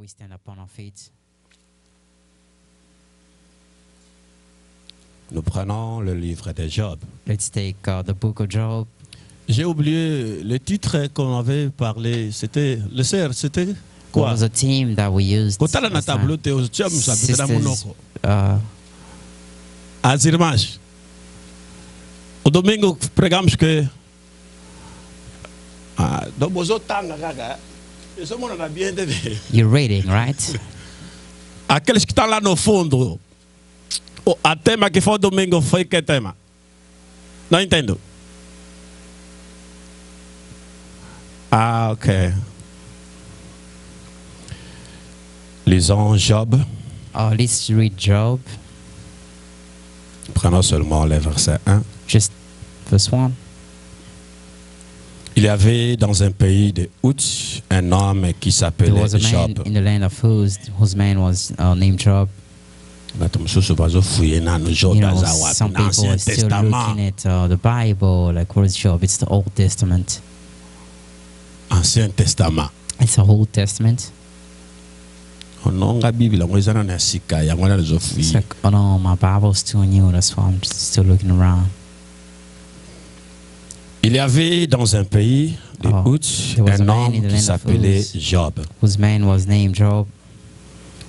stand upon our feet. Nous prenons le livre de Job. Let's take the book of Job. J'ai oublié le titre qu'on avait parlé. C'était le sœur, c'était What quoi? was the theme that we used? Kotala na last time? tableau te ostiam sabika na Sisters, munoko. uh, O domingo pregamos que do bozo tanga kaka. Isso mona na bien de. you're reading, right? Aqueles que estão lá no fundo. A tema que foi domingo foi que tema? Não entendo. Ok. Lisons Job. Let's read Job, Prenons seulement le verset 1. just verse 1. Il y avait dans un pays de Uz un homme qui There s'appelait was a man Job. in the land of whose man was named Job. You know, some people are still looking at the Bible, like what is Job? It's the Old Testament. Ancien Testament. It's the Old Testament. It's like, oh no, my Bible's too new, that's why I'm still looking around. Il y avait dans un pays de Uz there was a un man in homme the qui land of s'appelait Uz. Job. Whose man was named Job,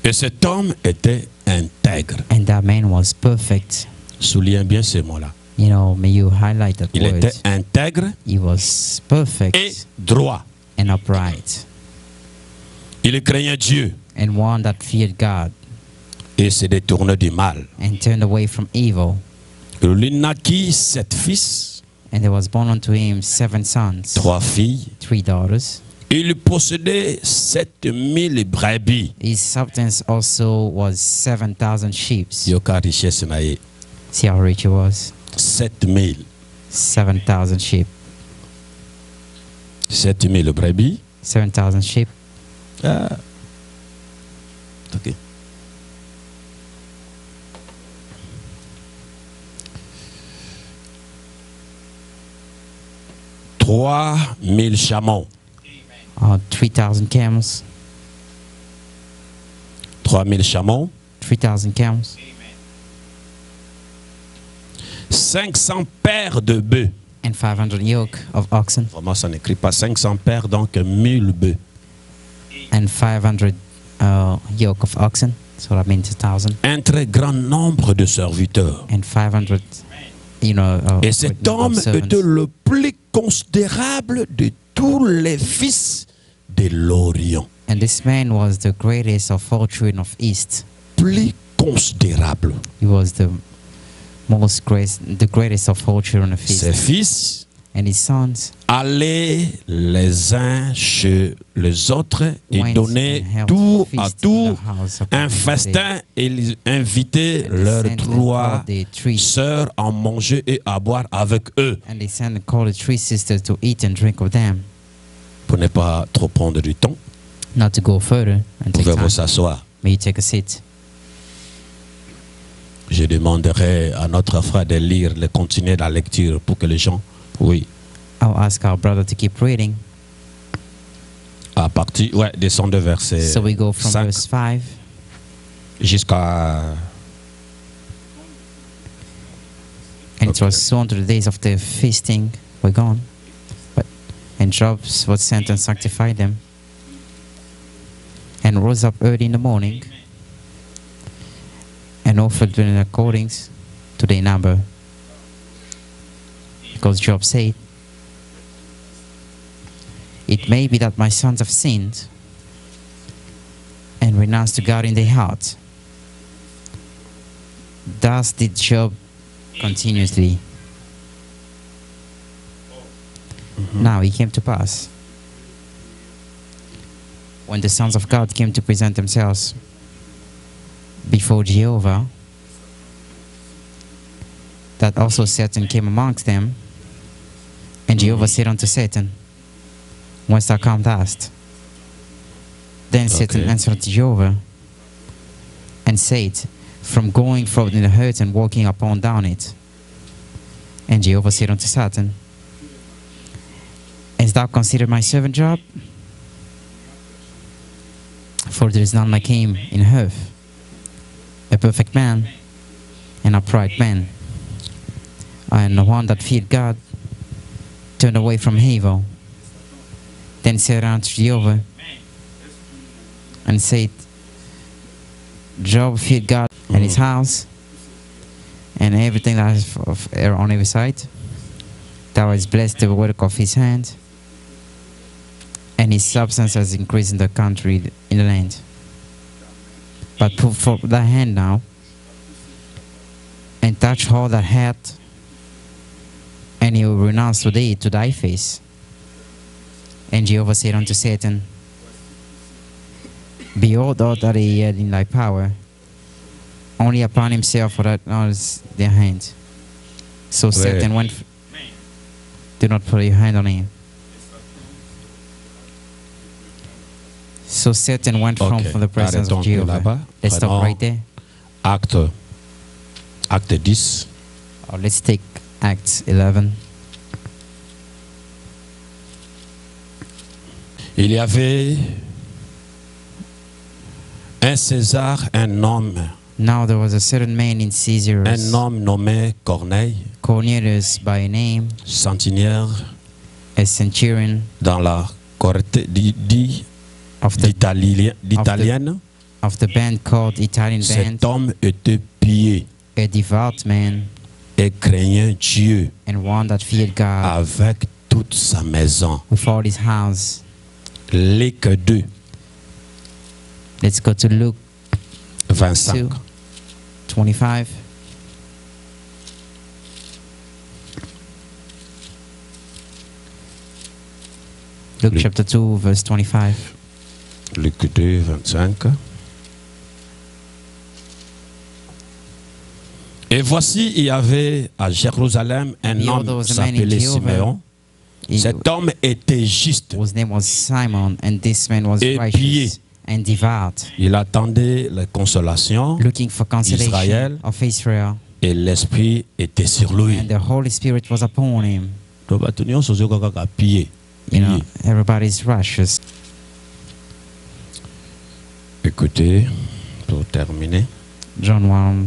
Et cet homme était intègre. and that man was perfect. Souligne bien ces mots-là. You know, may you highlight that Il word. était intègre He was perfect et droit. and upright, Il craignait Dieu and one that feared God et se détournait du mal. and turned away from evil. Il naquit 7 fils, And there was born unto him 7 sons, 3 filles. 3 daughters. Il possédait 7000 brebis. His substance also was 7,000 sheep. Yoka richesse na ye. See how rich he was? 7000. 7,000 sheep. 7000 brebis. 7,000 sheep. Ok. Trois 1000 chameaux. 3,000 camels. 3000 chameaux. 3,000 camels. 500 paires de bœufs. And 500 yoke of oxen. Vraiment, ça n'écrit pas 500 paires, donc 1000 bœufs. And 500 yoke of oxen. So that means 1,000. Un très grand nombre de serviteurs. And 500, you know, Et cet homme était le plus considérable de tous les fils de l'Orient. And this man was the greatest of all children of East. Plus considérable. He was the greatest of all children of East. Ses fils And his sons allaient les uns chez les autres et went donnaient and held tour à feast in tour the house of un God. festin et ils invitaient And they leurs sent and 3 called the three- sœurs à manger et à boire avec eux. And they sent and called the 3 sisters to eat and drink with them. Pour ne pas trop prendre du temps, Not to go further and take pouvez-vous time. s'asseoir. May you take a seat. Je demanderai à notre frère de lire, de continuer la lecture pour que les gens, oui, I'll ask our brother to keep reading. à partir, ouais, descendre de verset So we go from 5 verse 5 jusqu'à, and it was soon to the days of the feasting were gone. And Job was sent and sanctified them, and rose up early in the morning, and offered in according to their number. Because Job said, "It may be that my sons have sinned, and renounced to God in their heart." Thus did Job continuously. Now it came to pass, when the sons of God came to present themselves before Jehovah, that also Satan came amongst them. And Jehovah said unto Satan, Whence thou comest? Then Satan answered Jehovah and said, From going forth in the earth and walking upon down it. And Jehovah said unto Satan, Hast thou considered my servant Job? For there is none like him in earth, a perfect man, an upright man, and the one that feared God, turned away from evil. Then said unto Jehovah, and said, Job feared God and his house, and everything that is on every side. Thou hast blessed the work of his hand, and his substance has increased in the country, in the land. But put forth thy hand now, and touch all that hath, and he will renounce to thee to thy face. And Jehovah said unto Satan, Behold, all that he had in thy power, only upon himself for that was their hand. So Satan went. Do not put your hand on him. So Satan went from the presence of Jehovah. Let's stop right there. Acte 10. Let's take Acts 11. Il y avait un César, un homme. Now there was a certain man in Caesarea, Un homme nommé Corneille, Cornelius by name, centenière a centurion dans la cohorte of the d'italienne. of the band called Italian Band, Cet homme était pieux a devout man, et craignait Dieu and one that feared God avec toute sa maison. with all his house. Luc 2, Let's go to Luke 25. 25. Luke Luke. chapter 2, verse 25. Luc 2, 25. Et voici, il y avait à Jérusalem un Behold, there homme was a man in s'appelait Jehovah. Siméon. Cet homme était juste. Whose name was Simon, and this man was Et righteous pieux. and devout, Il attendait la consolation looking for consolation Israël. of Israel, et l'Esprit était sur lui. and the Holy Spirit was upon him. Donc, bah, tout le monde se dit qu'il a pieux. You know, everybody's righteous. Écoutez, pour terminer. John 1,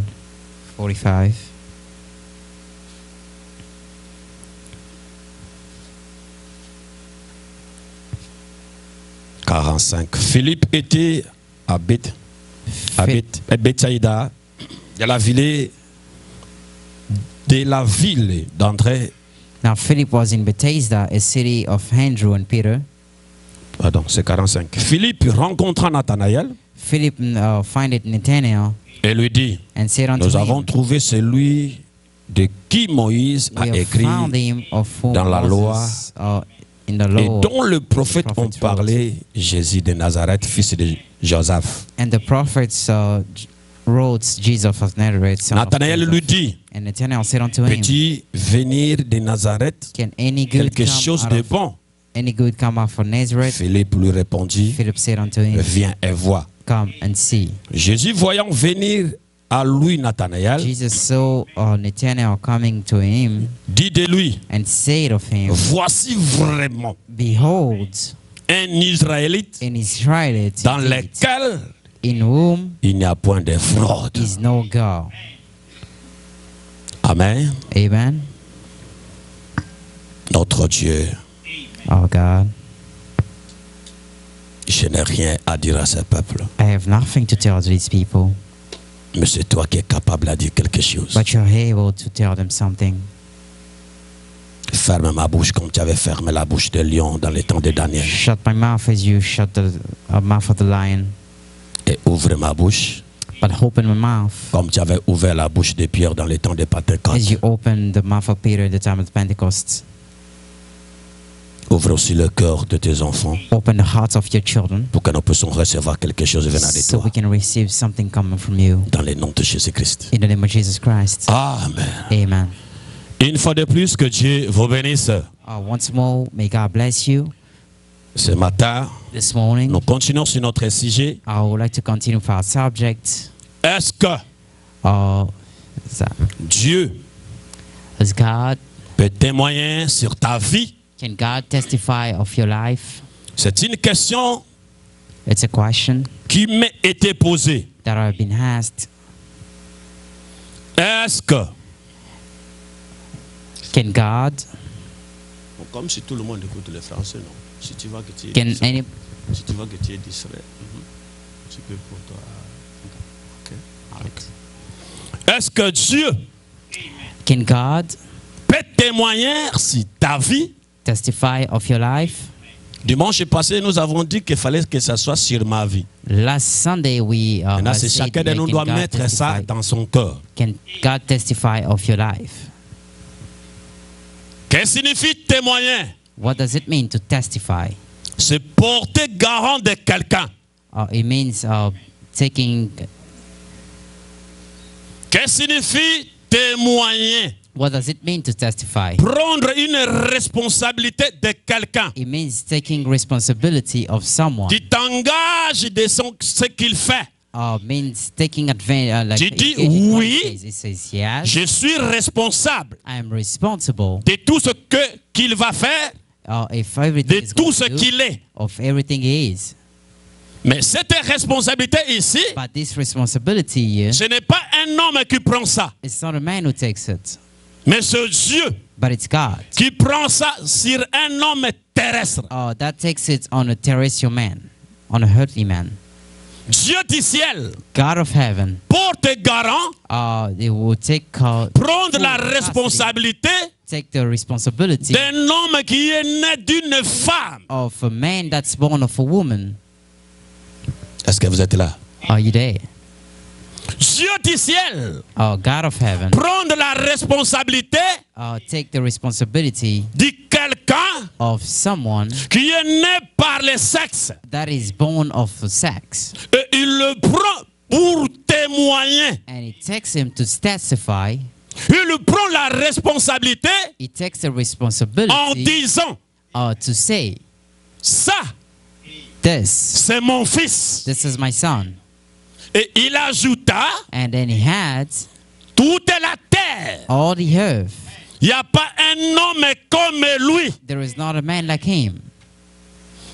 45. Philippe était à Bethsaïda, de la ville d'André. Now Philip was in Bethesda, a city of Andrew and Peter. Pardon, c'est 45. Philippe rencontra Nathanaël Philip findeth Nathanael et lui dit, and said unto nous him, avons trouvé celui de qui Moïse a We have écrit found him of whom dans la Moses, in the et law, dont le prophète ont prophets parlé, Jésus de Nazareth, fils de Joseph. and the prophets wrote Jesus of Nazareth, son of Nathanaël Joseph. lui dit, And Nathanael said unto him, peux-tu venir de Nazareth Can any good quelque come chose out de of bon? any good come out of Nazareth? Philippe lui répondit, Philip said unto him, viens et vois. Come and see. Jésus voyant venir à lui Nathanaël, Jesus saw Nathanael coming to him dit de lui, and said of him, voici vraiment Behold, un Israélite an Israelite dans indeed, lequel in whom il n'y a point de fraude. is no guile. Amen. Amen. Notre Dieu, Oh God, je n'ai rien à dire à ce peuple, I have nothing to tell to these people, mais c'est toi qui es capable de dire quelque chose. but you're able to tell them something. Ferme ma bouche comme tu avais fermé la bouche de lion dans les temps de Daniel. Shut my mouth as you shut the mouth of the lion, Et ouvre ma bouche but open my mouth comme tu avais ouvert la bouche de Pierre dans les temps de Pentecôte. as you opened the mouth of Peter at the time of Pentecost. Ouvre aussi le cœur de tes enfants Open the hearts of your children pour que nous puissions recevoir quelque chose venant de so toi. we can receive something coming from you. Dans le nom de Jésus-Christ. In the name of Jesus Christ. Amen. Amen. Une fois de plus, que Dieu vous bénisse. Once more, may God bless you. Ce matin, This morning, nous continuons sur notre sujet. I would like to continue with our subject. Est-ce que Dieu Is God, peut témoigner sur ta vie? can God testify of your life? C'est une question It's a question qui m'est été posée. that I've been asked. Est-ce que, Can God, comme si tout le monde écoute le français, non? Si tu vois que tu es can distrait, any, si tu vois que tu es distrait, tu peux pour toi. Ok. Est-ce que Dieu can God peut témoigner sur ta vie? testify of your life? Dimanche passé, nous avons dit qu'il fallait que ça soit sur ma vie. Last Sunday we Maintenant, c'est said, chacun de nous can doit God mettre ça testify? dans son cœur. Can God testify of your life? Qu'est-ce que signifie témoigner? What does it mean to testify? C'est porter garant de quelqu'un. It means taking. Qu'est-ce que signifie témoigner? What does it mean to testify? Prendre une responsabilité de quelqu'un. It means taking responsibility of someone. Tu t'engages de ce qu'il fait. Means taking advantage. Tu dis engaging what oui. it says yes. Je suis responsable I am responsible de tout ce qu'il va faire, if everything de is tout going ce to do, qu'il est. of everything he is. Mais cette responsabilité ici, But this responsibility here, ce n'est pas un homme qui prend ça, it's not a man who takes it, mais c'est Dieu but it's God. qui prend ça sur un homme terrestre. That takes it on a terrestrial man, on a earthly man. Dieu du ciel God of heaven, porte garant, they will take prendre la full responsabilité take the responsibility d'un homme qui est né d'une femme. of a man that's born of a woman. Est-ce que vous êtes là? Are you there? Dieu du ciel God of heaven, prendre la responsabilité take the responsibility de quelqu'un of someone qui est né par le sexe. that is born of sex, Et il le prend pour témoigner. and it takes him to testify. Il prend la responsabilité It takes the en responsibility disant, to say, ça, this c'est mon fils. is my son. Et il ajouta, And then he had toute la terre. all the earth. Il n'y a pas un homme comme lui. There is not a man like him.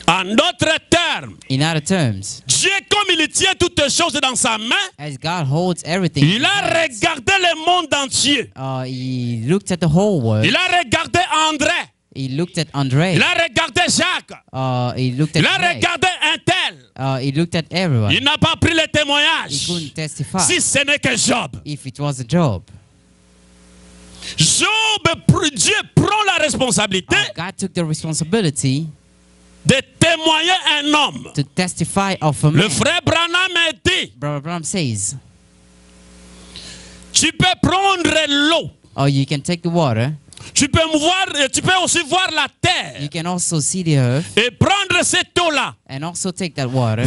En d'autres termes, In other terms, Dieu, comme il tient toutes choses dans sa main, as God holds everything, il a regardé le monde entier. he looked at the whole world. Il a regardé André. He looked at Andre. Il a regardé Jacques. He looked at Il a Greg. regardé un tel. He looked at everyone. Il n'a pas pris le He témoignage. couldn't testify Si ce n'est que Job. if it was a job. Dieu prend la responsabilité God took the responsibility de témoigner un homme. to testify of a man. Le frère Branham a dit, Brother Branham says, tu peux prendre l'eau. you can take the water. Tu peux aussi voir la terre. You can also see the earth Et prendre cette eau-là. and also take that water.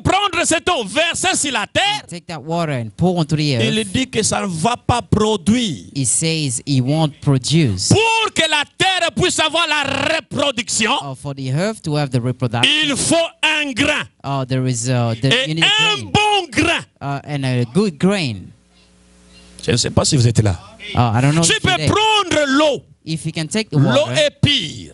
Prendre cette eau, verser sur la terre. Take that water and pour onto the earth. Il dit que ça ne va pas produire. He says he won't produce. Pour que la terre puisse avoir la reproduction, For the earth to have the reproduction, il faut un grain. there is you Et need a un grain, bon grain. and a good grain. Je ne sais pas si vous êtes là. I don't know Tu if, peux you're there. prendre l'eau. If you can take the L'eau water, est pire.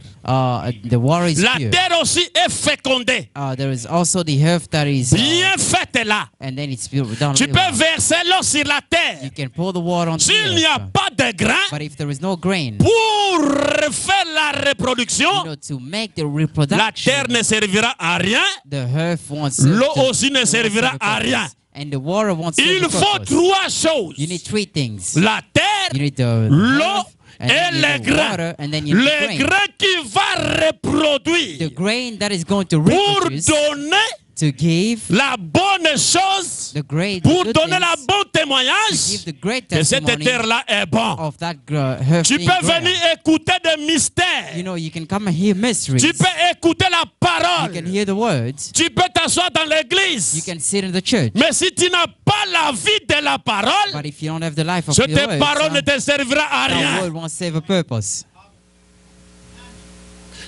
the water is La pure. terre aussi est fécondée. There is also the earth that is, Bien faite là. and then it's pure down. Tu peux verser l'eau sur la terre. You can pour the water on the S'il n'y a earth. pas de grain, But if there is no grain, pour faire la reproduction, to make the la reproduction, terre ne servira à rien. the earth wants L'eau aussi ne servira à rien. And the water wants serve Il the faut purpose. trois choses. You need three things. La You terre, need the l'eau earth, and et then you le need the grain. water, and then you need Le the grain. grain qui va reproduire The grain that is going to pour reproduce, donner to give la bonne chose, the great pour good donner la things, bonne to témoignage give the great que cette testimony terre-là est bonne. of that earth Tu being peux greater. venir écouter des mystères. You know, you can come and hear mysteries. Tu peux écouter la You parole. can hear the words. Tu peux t'asseoir dans You l'église. can sit in the church. Mais si tu n'as pas la vie de la parole, But if you don't have the life of cette the words, parole ne te servira à that rien. word won't serve a purpose.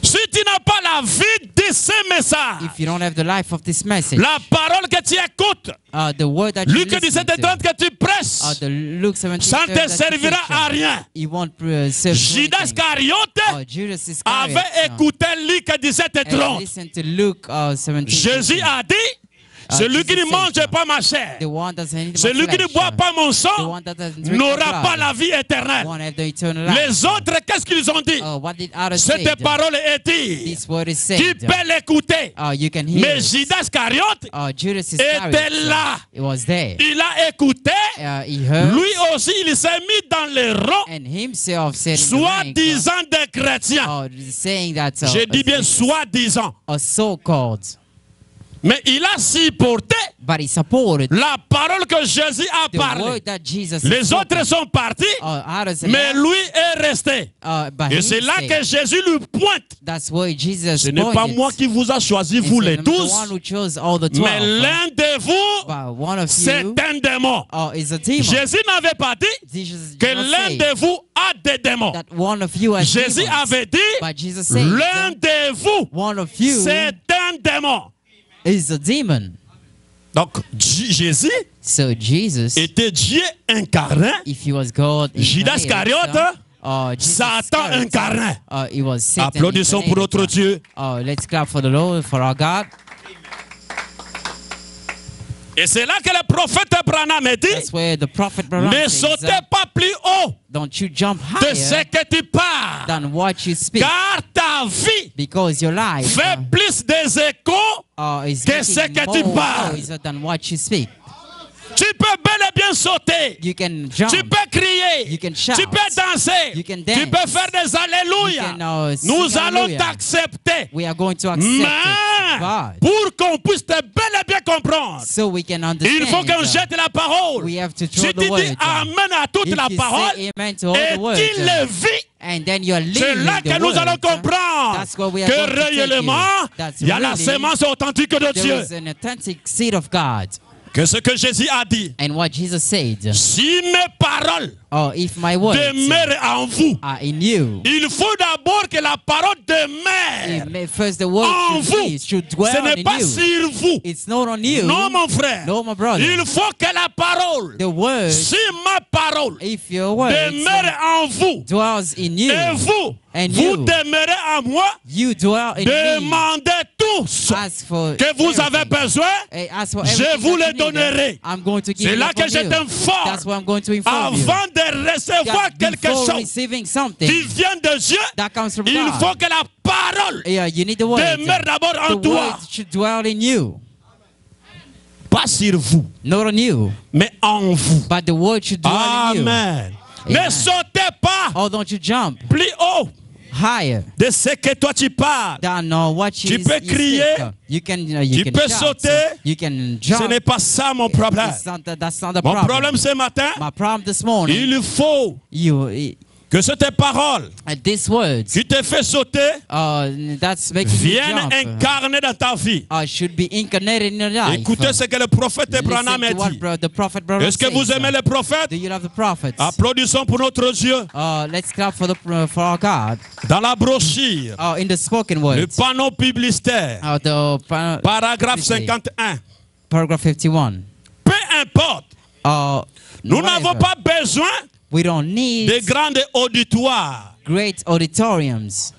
Si tu n'as pas la vie de ce message, if you don't have the life of this message, la parole que tu écoutes, the word that you Luc listen 17:30 to, que tu prêches, the Luke 17, ça ne te servira à rien. He won't serve Judas Iscariote Judas Iscariot avait écouté Luc 17:30. listen to Luke 17. Jésus a dit, celui qui ne Jesus mange said, pas ma chair, the one that doesn't eat my celui qui ne flesh, boit pas mon the sang, one that doesn't drink my n'aura pas blood, la vie éternelle. won't have the eternal life. Les autres, qu'est-ce qu'ils ont dit? What did others say? Cette parole est dit. This word is said. Tu peux l'écouter. You can hear Mais it. Judas Iscariote Judas Iscariot était là. it was there. Il a écouté. He heard, Lui aussi, il s'est mis dans les rangs, and himself said in the soi-disant des chrétiens. saying that Je dis bien soi-disant. so-called, Mais il a supporté but he supported la parole que Jésus a the parlé. word that Jesus Les spoke. autres sont partis, Others mais left, lui est resté. but Et he c'est là stayed. que Jésus lui pointe. That's why Jesus Ce n'est pas pointed. moi qui vous a choisi, And vous said, les "I'm the 12, one who chose all the 12, mais l'un de vous, but one of c'est you un démon. is a demon." Jésus n'avait pas dit Jesus que did not l'un say de vous a des démons. that one of you has Jésus demons, avait dit, but Jesus said l'un de vous, one of you c'est un démon. is a demon. Donc, Jésus So Jesus, était Dieu incarné, if he was God, Judas incarnate, Iscariote, Jesus Satan Iscariot, incarné. It was Satan Applaudissons pour incarnate. notre Dieu. Let's clap for the Lord, for our God. Et c'est là que le prophète Branham dit, That's where the prophet Branham ne says, sautez pas plus haut don't you jump de ce higher que tu parles, than what you speak, car ta vie because your life fait plus des échos. is que ce making que tu more parles. noise than what you speak. Tu peux bel et bien sauter. You can jump. Tu peux crier. You can shout. Tu peux danser. You can Tu dance. peux faire des alléluia. You can, sing Nous allons hallelujah. t'accepter. We are going to accept it, Mais but pour qu'on puisse te bel et bien comprendre, so we can understand. il faut qu'on jette la parole. We have to throw Si the tu dis word. amen à toute If la you parole say amen to all et the word, qu'il le vit, and then you are c'est living là the que nous word, allons comprendre that's what we are que going to take réellement, you. That's il y a la really, sémence authentique de there Dieu. is an authentic seed of God. Que ce que Jésus a dit, And what Jesus said, si mes paroles if my words demeurent en vous, are in you, il faut d'abord que la parole demeure first the word en should, vous. should Ce dwell n'est in pas you. sur vous. It's not on you. Non, mon frère. No, my brother. Il faut que la parole, The word, si ma parole if your words demeure en vous, dwells in you, et vous, and vous you, demeurez en moi, you dwell in me, demandez tous ask for que vous avez everything. besoin, Ask for je everything vous that le you need. donnerai. I'm going to give C'est it là upon que je you. t'informe. That's what I'm going to inform you. Avant de recevoir That quelque before chose receiving something qui vient de Dieu, that comes from il God, faut que la parole you need the word. demeure d'abord en The toi, word should dwell in you, pas sur vous, not on you, mais en vous. but the word should dwell in you. Amen. Ne Amen. sautez pas Oh, don't you jump plus haut higher de ce que toi tu parles. than what you Tu peux you crier, speak. You can, you tu can peux shout, sauter. you can Ce jump. n'est pas ça mon problème. That's not the Mon problem. problème ce matin, My problem this morning, il faut que ces paroles these words, qui te fait sauter that's making you viennent jump, incarner dans ta vie. should be incarnated in your life. Écoutez ce que le prophète Branham a Listen to what dit. the prophet Branham Est-ce que vous says. aimez le prophète? Do you love the prophets? Applaudissons pour notre Dieu. Let's clap for our God. Dans la brochure, In the spoken le word, panneau publicitaire, paragraphe 51. paragraph 51. Peu importe, nous n'avons Whatever. pas besoin We don't need de grands auditoires. great auditoriums.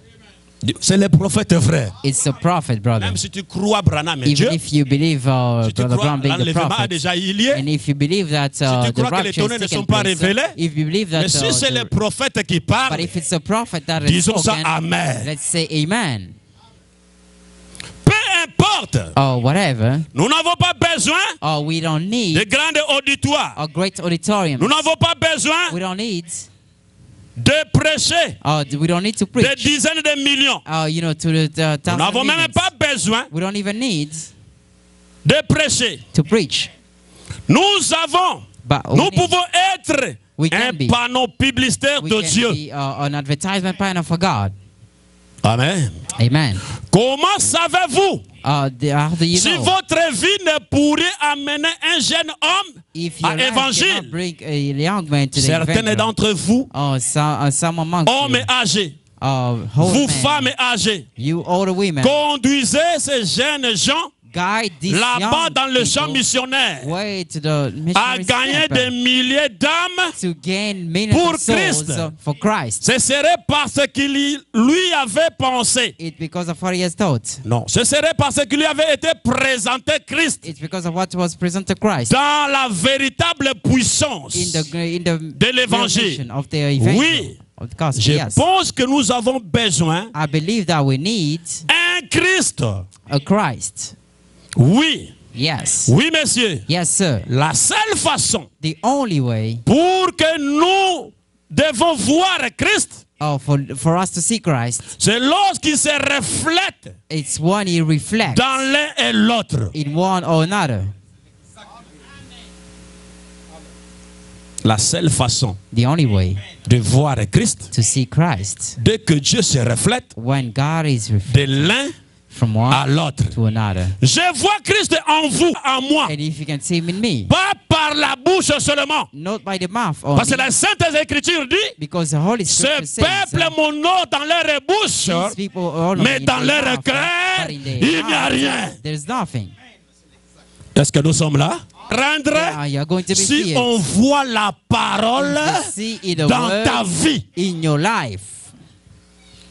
C'est le prophète vrai. It's a prophet, brother. Même si tu crois Branham est Dieu, Even if you believe si tu Brother crois Branham being the l'enlèvement a prophet, déjà eu lieu, and if you believe that tu the crois que les rapture tonnerres ne has sont taken pas place, révélés, if you believe that mais si c'est le prophète qui parle, but if it's a prophet that is disons ça spoken, amen. let's say amen. Peu importe, Whatever. nous n'avons pas besoin We don't de need grands auditoires. a great auditorium. Nous n'avons pas besoin We don't need de prêcher we don't need to des preach. dizaines de millions. To the Nous n'avons même thousands. pas besoin We don't even need de prêcher. to preach. Nous avons, But nous pouvons être We can un be. panneau publicitaire we de can Dieu. be an advertisement panel for God. Amen. Amen. Comment savez-vous How do you si know? votre vie ne pourrait amener un jeune homme If your à life l'évangile? cannot bring a young man to the Certaines evangel, d'entre vous, some amongst hommes you, âgés, old vous men, femmes âgées, you older women, conduisez ces jeunes gens guide these là-bas young dans le champ people missionnaire way to the à missionary gagner camp des milliers d'âmes. to gain millions pour of souls Christ. for Christ. Ce serait parce qu'il lui avait pensé. It's because of what he has taught. Non, ce serait parce qu'il lui avait été présenté Christ It's because of what was presented to Christ dans la véritable puissance in the de l'évangile. revelation of the evangel, Oui. of the gospel. Je Yes. pense que nous avons besoin I believe that we need un Christ. a Christ. Oui, Yes. oui, monsieur. Yes, sir. La seule façon The only way pour que nous devons voir Christ, for us to see Christ, c'est lorsqu'il se reflète it's when he reflects dans l'un et l'autre. in one or another. La seule façon The only way de voir Christ, to see Christ, dès que Dieu se reflète when God is de l'un from à one l'autre. to another. Je vois Christ en vous, en moi, And if you can see him in me, pas par la bouche seulement. not by the mouth Parce que only, la Sainte Écriture dit, because the Holy Scripture ce says peuple m'honore dans leur bouche, these people honor me mais in dans their leur mouth, cœur, but in their il n'y a heart, rien. there's nothing. Est-ce que nous sommes là? Rendre, Yeah, you're going to be si filled. on voit la parole To see in the dans word ta vie, in your life.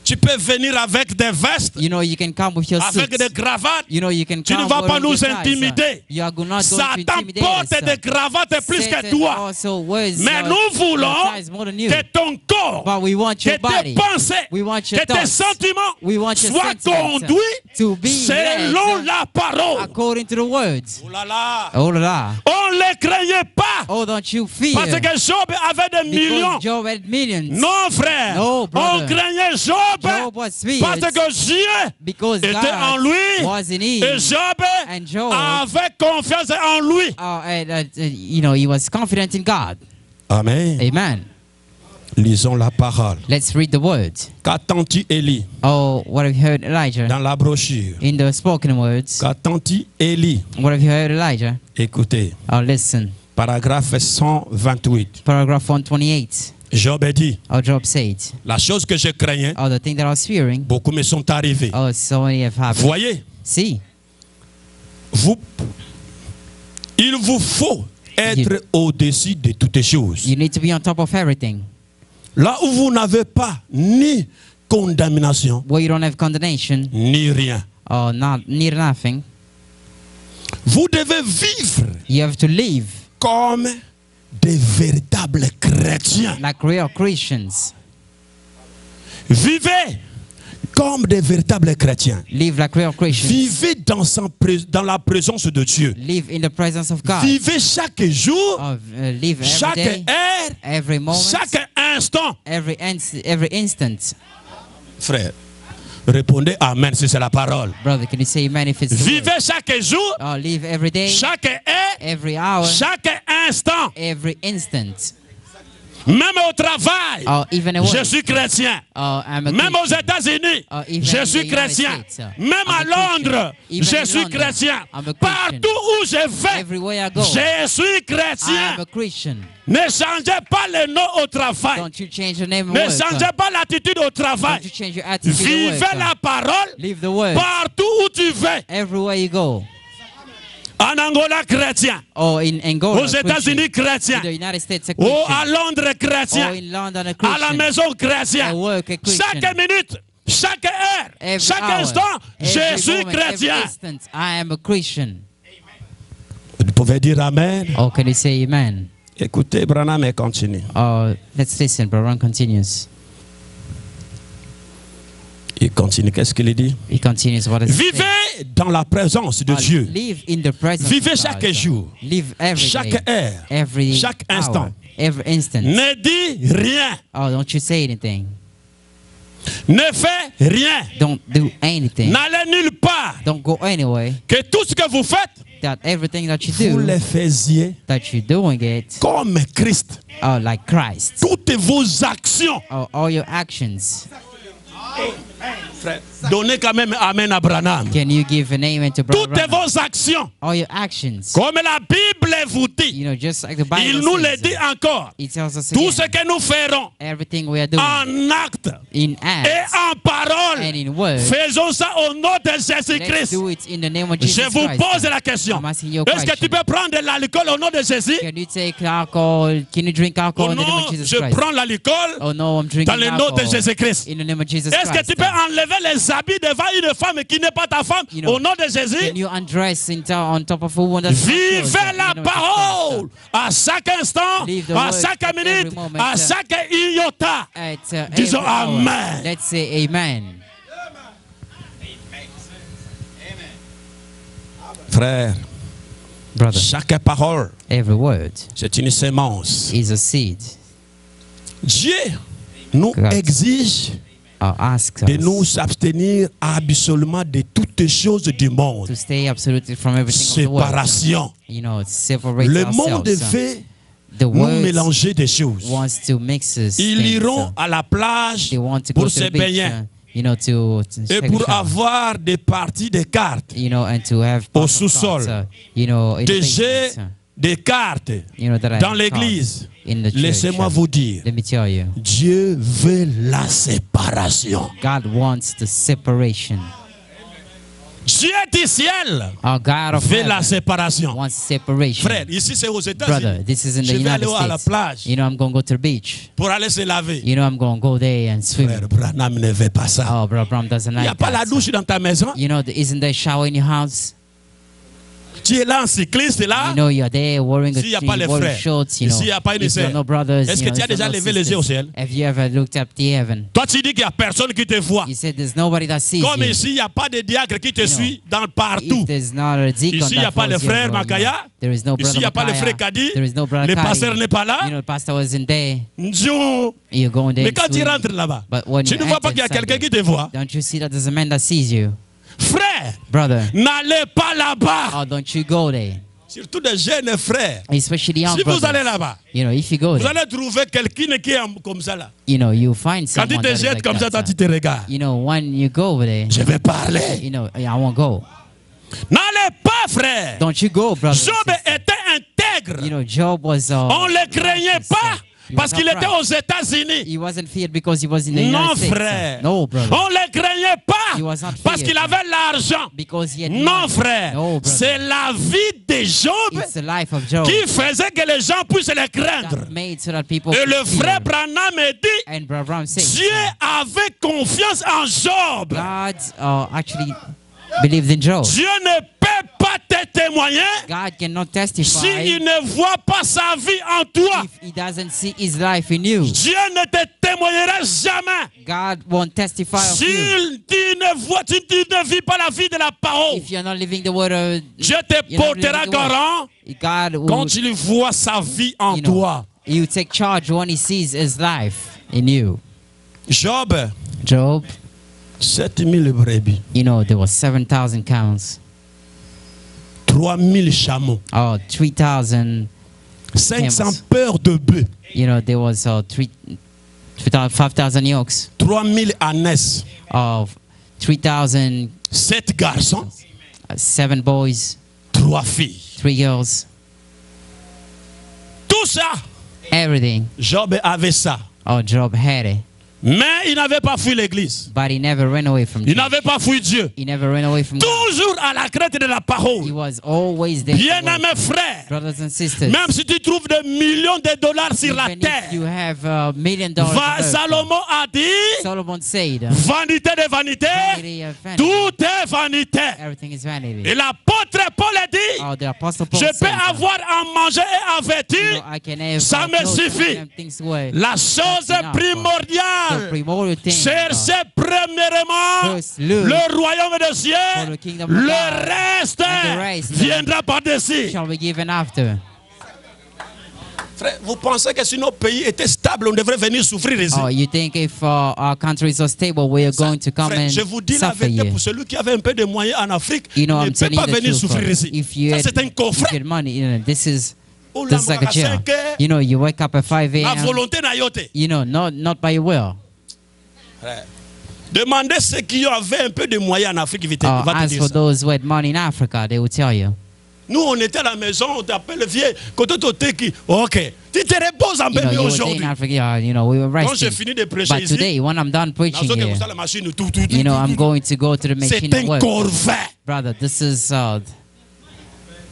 tu peux venir avec des vestes, You know, you can come with your avec suits. des cravates. You know, you can Tu ne come vas pas wearing nous your ties. intimider. You are not going to Satan intimidate porte us. des cravates plus que Satan toi. also wears Mais your- nous your voulons ties more than you. que ton corps, But we want que your body. tes pensées, We want your que tes thoughts. sentiments We want your soient sentiments conduits to be selon led la parole. according to the words. Oh là là. Oh là. On ne les craignait pas. Oh, don't you fear. Parce que Job avait des millions. Because Job had millions. Non, frère. No, brother. On craignait Job Job was feared parce que Dieu because était en God lui. was in him. Et Job And Job avait confiance en lui. you know, he was confident in God. Amen. Amen. Lisons la parole. Let's read the word. Qu'attends-tu, Élie, Oh, what have you heard, Elijah? dans la brochure? In the spoken words, Qu'attends-tu, Élie? what have you heard, Elijah? Écoutez, Oh, listen. paragraphe 128. Paragraph 128. Job a dit, Oh, Job said, la chose que je craignais, oh, the thing that I was fearing, beaucoup me sont arrivés. oh, so many have happened. Voyez, See, il vous faut être au-dessus de toutes choses. you need to be on top of everything. Là où vous n'avez pas ni condamnation, Where you don't have condemnation, ni rien. or not need nothing, Vous devez vivre you have to live comme des véritables chrétiens. like real Christians. Vivez comme des véritables chrétiens. Live like real Christians. Vivez dans la présence de Dieu. Live in the presence of God. Vivez chaque jour, Oh, live every chaque day, heure, every moment, chaque instant. every instant. Frère, répondez Amen si c'est la parole. Brother, can you say amen if it's the word? Vivez chaque jour, Oh, live every day, chaque heure, every hour, chaque instant. every instant. Même au travail, Oh, even at je work. suis chrétien. Oh, I'm a Même aux Christian. États-Unis, Oh, even je in suis the United chrétien. States, Même I'm à a Christian. Londres, Even je in suis London, chrétien. I'm a Christian. Partout où je vais, Everywhere I go, je suis I am chrétien. a Christian. Ne changez pas le nom au travail. Don't you change your name Ne at work. changez pas l'attitude au travail. Don't you change your attitude at Vivez work. la parole Live the word. partout où tu vas. Everywhere you go. En Angola, chrétien. Or in Angola, Aux États-Unis, chrétien. in the United States, a Ou Christian. à Londres, Or chrétien. in London, a À Christian. la maison, chrétien. At work, a Christian. Chaque minute, chaque heure, Every chaque hour, instant, je every suis moment, chrétien. every instant, I am a Christian. Vous pouvez dire Amen. Oh, can you say amen? Écoutez, Branham et continue. Oh, let's listen. Brother continues. Il continue. Qu'est-ce qu'il dit? He continues. What is it? Vivez dans la présence de Dieu. Live in the presence Vivez of chaque God. jour, Live every chaque day, heure, every chaque hour, instant. every instant. Ne dis rien. Oh, don't you say anything. Ne fais rien. Don't do anything. N'allez nulle part. Don't go anywhere. Que tout ce que vous faites, That everything that you vous do, le faisiez that you're doing it, comme Christ. oh, like Christ. Toutes vos actions, Oh, all your actions, Frère, donnez quand même Amen à Branham. Can you give an amen to Brother Toutes Branham? vos actions, All your actions. comme la Bible vous dit, You know, just like the il Bible nous le says. dit encore. It tells us Tout ce again, que nous ferons everything we are doing en acte in et acts en parole, and in word, faisons ça au nom de let's Jésus-Christ. do it in the name of Jesus Je vous Christ. pose la question. I'm asking you a Est-ce que tu question. peux prendre de l'alcool au nom de Jésus? Can you take alcohol? Can you drink alcohol Oh in the name non, of Jesus je Christ? prends l'alcool Oh no, I'm drinking dans le nom de alcohol Jésus-Christ. in the name of Jesus Est-ce que Christ. tu peux enlever les habits devant une femme qui n'est pas ta femme You know, au nom de Jésus? Can you undress on top of a woman that's not yours, Vivez in the la name of Jesus parole à chaque instant, Leave the à word chaque at minute, every moment, à chaque iota. Christ? At Disons every hour. Amen. Let's say amen. Frère, Brother, chaque parole, every word c'est une sémence. is a seed. Dieu nous God. exige Or asks de nous us abstenir absolument de toutes choses du monde. to stay absolutely from everything of the world. Séparation. You know, separate Le monde ourselves. veut The nous world mélanger des choses. wants to mix us. Ils things, iront à la plage they want to go pour to se the beach, baigner you know, to et take a pour shower, avoir des parties de cartes, you know, and to have au parts of sous-sol, cards, you know, in the des jeux basement, de cartes you know, that I dans have l'église. cards in the church. Laissez-moi vous dire, Let me tell you, Dieu veut la séparation. God wants the separation. Dieu du ciel Our God of veut la heaven séparation. wants separation. Frère, ici c'est aux Brother, États-Unis. this is in Je the vais aller United à la States. plage You know, I'm going to go to the beach. pour aller se laver. You know, I'm going to go there and swim. Frère, Branham ne veut pas ça. Oh, Brother Bram doesn't Il n'y a like pas la that. douche dans ta maison. You know, isn't there a shower in your house? Tu es là en cycliste, là. You know, you're there wearing S'il n'y a pas les wearing frères, shorts, you know. s'il n'y a pas une If there are sœur, no brothers, est-ce you que know, tu as if there déjà are no levé les yeux au sisters. ciel? Have you ever looked up to heaven? Toi, tu dis qu'il n'y a personne qui te voit. You said there's nobody that sees Comme you. ici, il n'y a pas de diacre qui te You know, suit dans partout. If there's not a deacon Ici, il n'y a that pas le follows you, frère bro, you know, Makaya. there is no Ici, brother il n'y a pas le Makaya. frère Kadi. There is no brother Le Kadi. pasteur n'est pas là. You know, the pastor wasn't there. Dieu. You're going there Mais and quand tu swim. rentres là-bas, But when tu you ne vois pas enter qu'il y a inside quelqu'un there, qui te voit. don't you see that there's a man that sees you? Frère, Brother, n'allez pas là-bas. oh, don't you go there? Surtout des jeunes frères. Especially young Si vous allez brothers. là-bas, You know, if you go vous there, allez trouver quelqu'un qui est comme ça là. you know, you find Quand someone il te that is jette like comme ça, toi that. tu te regardes. You know, when you go over there, Je vais parler. you know, I won't go. N'allez pas, frère. Don't you go, brother. Job était intègre. You know, Job was. On ne le craignait pas He parce was qu'il était upright. aux États-Unis. He wasn't feared because he was in the Non, United States. frère. No, brother. On ne le craignait He pas was not parce feared. qu'il avait l'argent. Because he had Non, money. frère. No, brother. C'est la vie de Job It's the life of Job qui faisait que les gens puissent le craindre. that made so that people Et could le fear. frère Branham me dit, And Brother Brown said, Dieu avait confiance en Job. God actually believed in Job. Dieu ne peut pas te témoigner God cannot testify s'il ne voit pas sa vie en toi. if he doesn't see his life in you. Dieu ne te témoignera jamais God won't testify of you si tu ne vis pas la vie de la parole. if you're not living the word of Dieu te you're not living portera the word. garant God will, quand il voit sa vie en you know, toi. you take charge when he sees his life in you. Job, Job, 7000 brebis, you know, there was 7,000 cows. 3000 chameaux, 3,000, 500 paires de bœufs, you know, there was 5,000 yokes 3000 ânesses, of 3,000, 7 garçons, 7 boys, 3 filles. 3 girls, Tout ça, everything. Job avait ça. Oh, Job had it. Mais il n'avait pas fui l'église. But he never ran away from Il church. n'avait pas fui Dieu. He never ran away from God. Toujours à la crainte de la He parole. was always there. to work. Bien-aimés frères, Brothers and sisters, même si tu trouves des millions de dollars sur la even if you terre, have $1 million, on earth, Salomon a dit, Solomon said, vanité de vanité, vanity of vanity. tout est vanité. Everything is vanity. Et l'apôtre Paul a dit, Oh, the Apostle Paul je said, peux avoir à manger et à you vêtir, know, I can have ça me clothes and suffit. them things to wear. La chose That's enough. The primordiale, primordial thing, cherchez premièrement First, look le royaume des cieux, for the kingdom of le God, reste and the rest viendra par-dessus. shall be given after. Frère, vous pensez que si nos pays étaient stables, on devrait venir souffrir ici? Oh, you think if our country is so stable, we are going to come Frère, and je vous dis la suffer vérité here? pour celui qui avait un peu de moyens en Afrique, You know, il ne I'm peut telling pas you the venir truth. souffrir ici. If you Ça, had, c'est un if coffret. you had money, you know, this is Oh, like a à jail. 5 heures, You know, you wake up at 5 la a.m. volonté n'a yoté. You know, not by your will. Frère, Demandez ceux qui avaient un peu de moyens en Afrique, il va te As dire for ça. those who had money in Africa, they will tell you. Nous, on était à la maison, on t'appelle le vieux. Quand tu t'es ok, tu te reposes un peu mieux You were there in aujourd'hui. Africa, we were Quand j'ai resting. fini de prêcher But ici, today, when I'm done preaching la here, la machine, I'm going to go to the machine c'est and un work. corvée. Brother, this is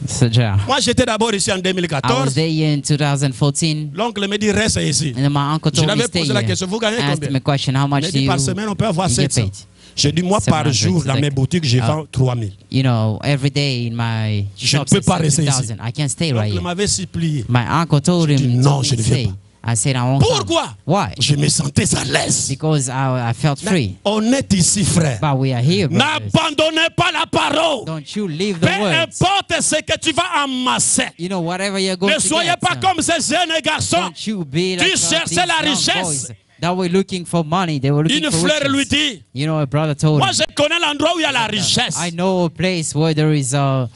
it's a job. Moi, j'étais d'abord ici en I was 2014. there in 2014, L'oncle me dit, reste ici. and then my uncle Je told me l'avais stay posé la here. question, vous gagnez I asked him combien? a question, how Il much m'a do dit, you, par semaine, on peut avoir you get 700. paid? J'ai dit, moi, par 700, jour, dans like, mes boutiques, j'ai vends 3000. Every day in my Je ne shops, peux it's pas rester ici. 2,000. I can't stay right L'oncle here. m'avait supplié. My uncle told J'ai dit, him non, to je ne viens stay. I said, I won't Pourquoi? come. Why? Je me sentais à l'aise. Because I felt free. On est ici, frère. But we are here, brothers. N'abandonnez pas la parole. Don't you leave Peu the words. importe ce que tu vas amasser. Whatever you're going Ne to soyez get, pas comme ces jeunes garçons. don't you be like cherchais these la young richesse. boys that were looking for money. They were looking Une for fleur lui riches. dit, A brother told moi him, je connais l'endroit où il y a la richesse. I know a place where there is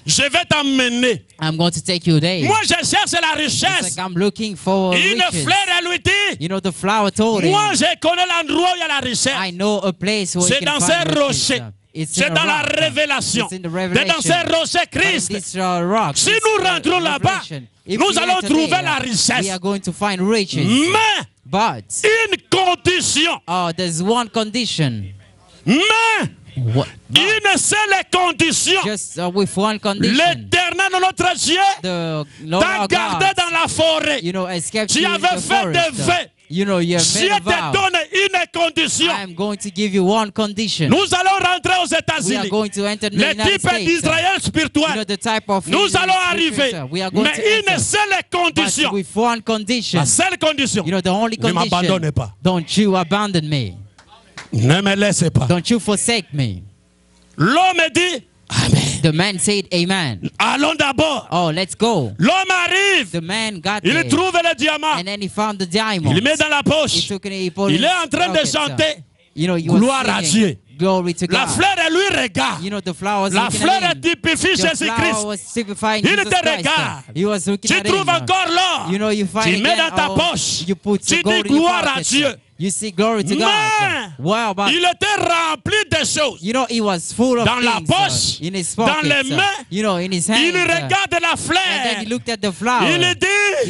Je vais t'emmener. I'm going to take you there. Moi je cherche la It's richesse. like I'm looking for Une riches. fleur elle lui dit, The flower told him, moi je connais l'endroit où il y a la richesse. I know a place where C'est you can dans find ces riches. rochers. It's C'est in a dans la rock. révélation. It's in the C'est revelation. dans ces rochers But in Christ. this rock, Si this, nous rentrons là-bas, revelation, if nous we allons enter trouver there, la richesse. we are going to find riches. Mais But une condition. there's one condition. Mais What? une seule condition. Just with one condition. L'éternel notre Dieu The Lord t'a our gardé God, dans la forêt. has kept Tu you in avais the fait des forest. vœux. You have Dieu made a te vow. donne une condition. I am going to give you one condition. Nous allons rentrer aux We are États-Unis. going to enter the Le United type States. d'Israël spirituel. The type of Nous Israel allons arriver. scripture. We are going Mais to une enter. seule condition. But with one condition. La seule condition. The only Ne condition. m'abandonnez pas. Don't you abandon me. Ne me laissez pas. Don't you forsake me. L'homme dit, Amen. The man said, Amen. Allons d'abord. Oh, let's go. L'homme arrive. The man got Il there. trouve le diamant. And then he found the diamond. Il le met dans la He poche. took it, he put it Il in est en train de his pocket. chanter. He was Gloire à singing, Dieu. Glory to La God. fleur, elle lui regarde. The flower was La looking fleur at est him. typifie The flower Jésus-Christ. was typifying Il Jesus te Christ. regarde. He was looking Tu at trouves him. encore l'or. You find Tu mets again, dans ta poche. You put Tu the gold dis in your gloire à pocket. Dieu. You see glory to God. Mais Wow, but il était rempli de choses. he was full of Dans la things, poche, in his dans pockets, les mains, in his hands. Il regarde la And then fleur. he looked at the flower. Il He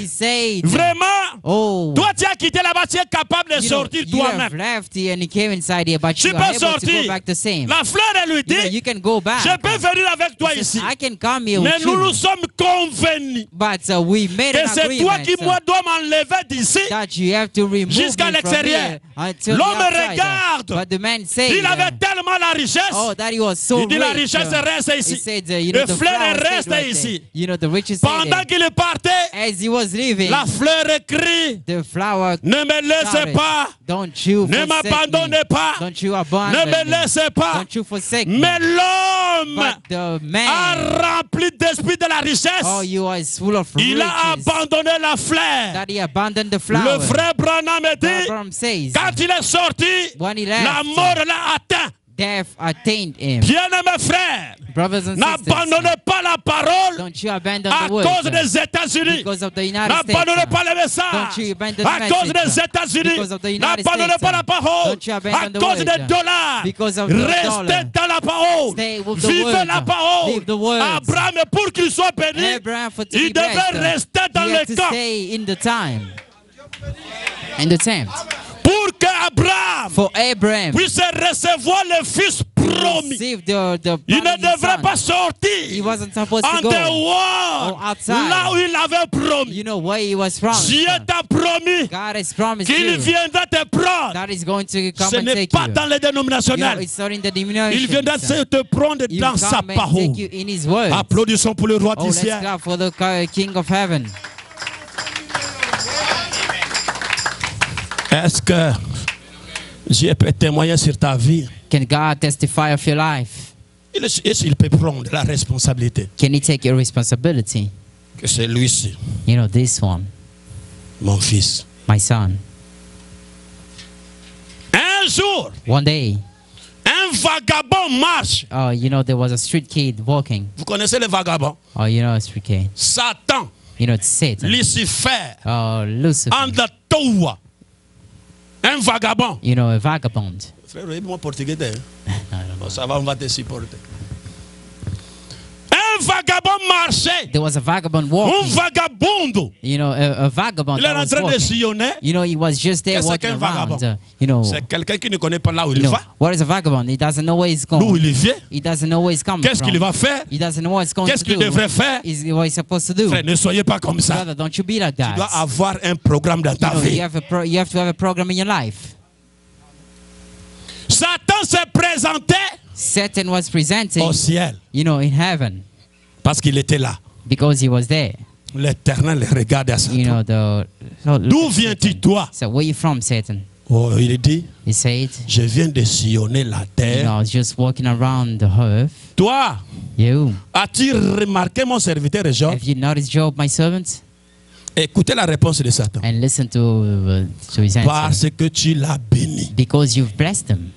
dit, said, vraiment, oh, toi tu as quitté là-bas, tu es capable de sortir you have toi-même. left here and he came inside here, but Tu you peux are able to go sortir. back the same. La fleur, elle lui dit, You can go back. je peux venir avec toi He says, ici. I can come here Mais with nous you. nous sommes convenus But we made que an c'est toi agreement qui moi dois m'enlever d'ici. that you have to remove Jusqu'à me from l'extérieur. here until the L'homme outside. regarde. But the man said, Il avait tellement la richesse. that he was so Il dit la rich. richesse reste He ici. said, Le the fleur flower reste stayed right ici. there. The riches stayed Pendant there. qu'il partait, As he was leaving, la fleur crie, the flower ne me laissez shouted, pas, don't you ne forsake me. m'abandonnez pas, Don't you ne abandon me me. laissez pas. Don't you forsake me. Mais l'homme But the man, a rempli d'esprit de la richesse. he was full of Il a riches abandonné la fleur. that he abandoned the flower. Le frère Branham dit, Abraham says, quand il est sorti, when he left, la mort l'a atteint. death attained him. Bien-aimés frères, Brothers and sisters, n'abandonnez pas la parole don't you abandon à the word cause des États-Unis. because of the United N'abandonnez States. pas le Don't message you abandon à the cause des message États-Unis. because of the United N'abandonnez States. pas la parole Don't you à abandon the cause word des dollars. because of the Restez dollar. dans la parole. Stay with the Vivez word. la parole. Live the words. Abraham, pour qu'il soit béni, Abraham, for to il be devait blessed, rester dans he le had to camp. stay in the time, in the tent. Pour qu'Abraham For Abraham, puisse recevoir le fils promis. receive the Il ne promised devrait son. pas He sortir wasn't supposed en to go. dehors, outside. là où il avait promis. Where he was promised. Dieu t'a promis God has promised qu'il you viendra te prendre. that is going to come Ce and n'est take pas you. dans les dénominationnels. It's not in the Il denomination. viendra te prendre He dans will sa come and parole. take you in his word. Applaudissons pour le roi Oh, du let's ciel. clap for the King of Heaven. Est-ce que Dieu peut témoigner sur ta vie? Can God testify of your life? Il peut prendre la responsabilité Can he take your responsibility? que c'est lui-ci, This one, mon fils. my son. Un jour, One day, un vagabond marche. there was a street kid walking. Vous connaissez les vagabonds? A street kid. Satan, It's Satan. Lucifer, Lucifer. Andatoua. Un vagabond. A vagabond. Frère, moi portugais. I don't know. Bon, ça va, on va te supporter. Un vagabond marchait. There was a vagabond Un walking. vagabundo. You know, a vagabond Il est that en was train de walking. sillonner. You know, he was just there Qu'est-ce walking qu'un around. vagabond? You know, C'est quelqu'un qui ne connaît pas là où il you know, va, what is a vagabond? He doesn't know where he's d'où going. il vient. He doesn't know where he's coming Qu'est-ce qu'il from. va faire? He doesn't know what he's going Qu'est-ce to qu'il do. devrait faire? What he's supposed to do. Frère, ne soyez pas comme ça. Brother, don't you be like Tu dois that. avoir un programme dans You ta know, vie. you have to have a program in your life. Satan s'est présenté Satan was presenting, au ciel you know, in heaven parce qu'il était là. because he was there. L'Éternel regarde à Satan. You know, D'où viens-tu, toi? So where you from, Satan? Oh, il dit, He said, je viens de sillonner la you terre. know, I was just walking around the earth. Toi, You, as-tu remarqué mon serviteur Job? have you noticed Job, my servant? Écoutez la réponse de Satan. And listen to his answer. Parce que tu l'as béni. Because you've blessed him.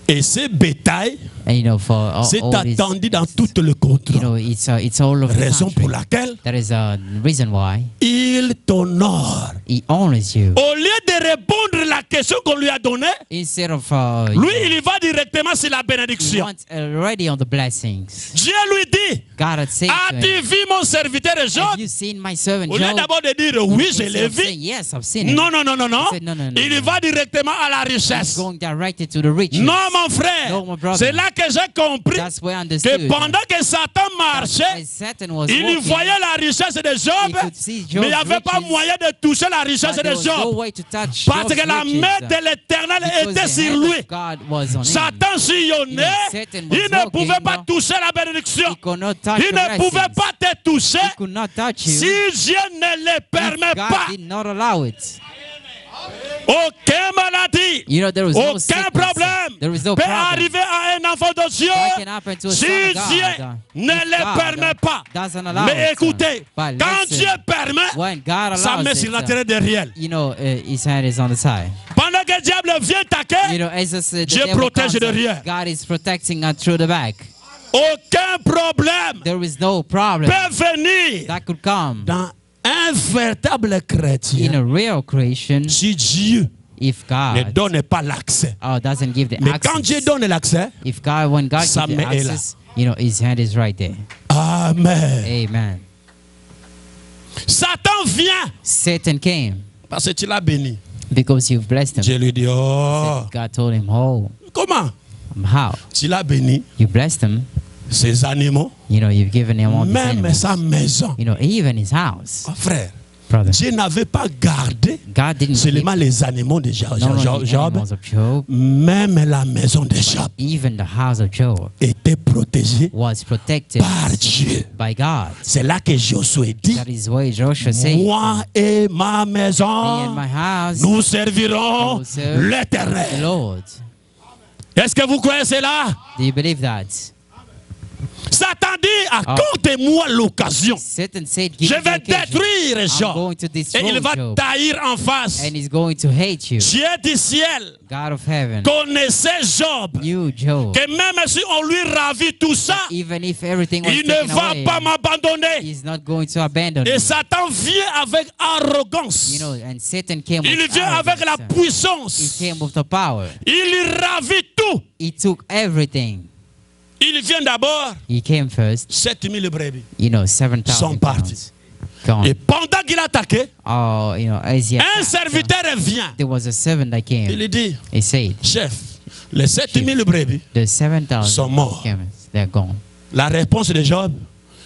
Et ce bétail, And you know, for c'est all this, attendu dans tout le you contrôle. know, it's all over the Raison country. pour laquelle That is a reason why il t'honore. he honors you. Au lieu de répondre à la question qu'on lui a donnée, Instead of lui, il y va directement sur la he bénédiction. wants already on the blessings. Dieu lui dit, God had said to as-tu him, vu mon serviteur Job? have you seen my servant Au lieu Job? d'abord de dire oui, je Instead l'ai of saying, vu. yes, I've seen him. Non, non, non, non, non. He said, no, no, no, Il y no. va directement à la He's richesse. going directly to the riches. Non, mon frère. No, my brother. C'est là que j'ai compris That's where I que understood. pendant que Satan marchait, As Satan was il walking, voyait la richesse de Job, he could see mais il n'y Job's avait pas riches, moyen de toucher la richesse but de there was no Job. way to touch Parce Job's que la riches, main de l'Éternel because était the sur hand lui. of God was on him. Satan sillonnait, Satan was il ne walking, pouvait pas no. toucher la bénédiction. He could not touch Il the ne pouvait blessings. pas te toucher He could not touch you si Dieu ne le permet if God pas. did not allow it. Aucune maladie, You know, there is no aucun sickness. problème There is no peut problem arriver à un enfant de Dieu that can happen to a si son of Dieu God. ne If le God permet pas. doesn't allow Mais it, écoutez, but quand listen, Dieu permet, when God sa allows main it, sur l'intérieur derrière. you know, his hand is on the side. Pendant que le diable vient You taquer, know, as the Dieu devil protège comes, derrière. God is protecting us through the back. aucun problème There is no problem peut venir that could come dans un véritable in chrétien a real creation si Dieu if ne God donne pas l'accès. doesn't give the Mais quand Dieu access. donne l'accès, If God, when God sa gives the main est là. access, you know, his hand is right there. Amen. Amen. Satan vient Satan came parce que tu l'as béni. because you've blessed him. Dieu lui dit, oh, God told him, oh, comment? how? Tu l'as béni, You blessed him. ses animaux, You know, you've given him all these même animals. sa maison. You know, even his house. Oh, frère, Brother, Dieu n'avait pas gardé God didn't keep seulement les animaux de not only the Job, animals of Job, même la maison de Job even the house of Job était protégée was protected par Dieu. by God. C'est là que Josué dit, That is why Joshua said, moi et ma me maison, and my house nous servirons will serve the l'Éternel. Lord. Est-ce que vous croyez cela? Do you believe that? Satan dit, accorde-moi l'occasion. Satan said, Je give me vais the occasion. détruire I'm Job. going to Et destroy il va Job. taillir en face. And he's going to hate you. Dieu du ciel God of heaven connaissait Job. knew Job. Que même si on lui ravit tout ça, Even if everything was il ne taken va away, pas m'abandonner. he's not going to abandon Et me. Satan vient avec arrogance. You know, and Satan came Il with vient avec la arrogance. He puissance. came with the power. Il ravit tout. He took everything. Il vient d'abord He came first. 7000 brebis. You know, 7,000 Sont partis. pounds. Et Gone. pendant qu'il a attaqué, Oh, you know, as he un attacked, serviteur vient. there was a servant that came. Il dit, He said, chef, les 7000 brebis the 7,000 sont morts. camels, they're gone. La réponse de Job,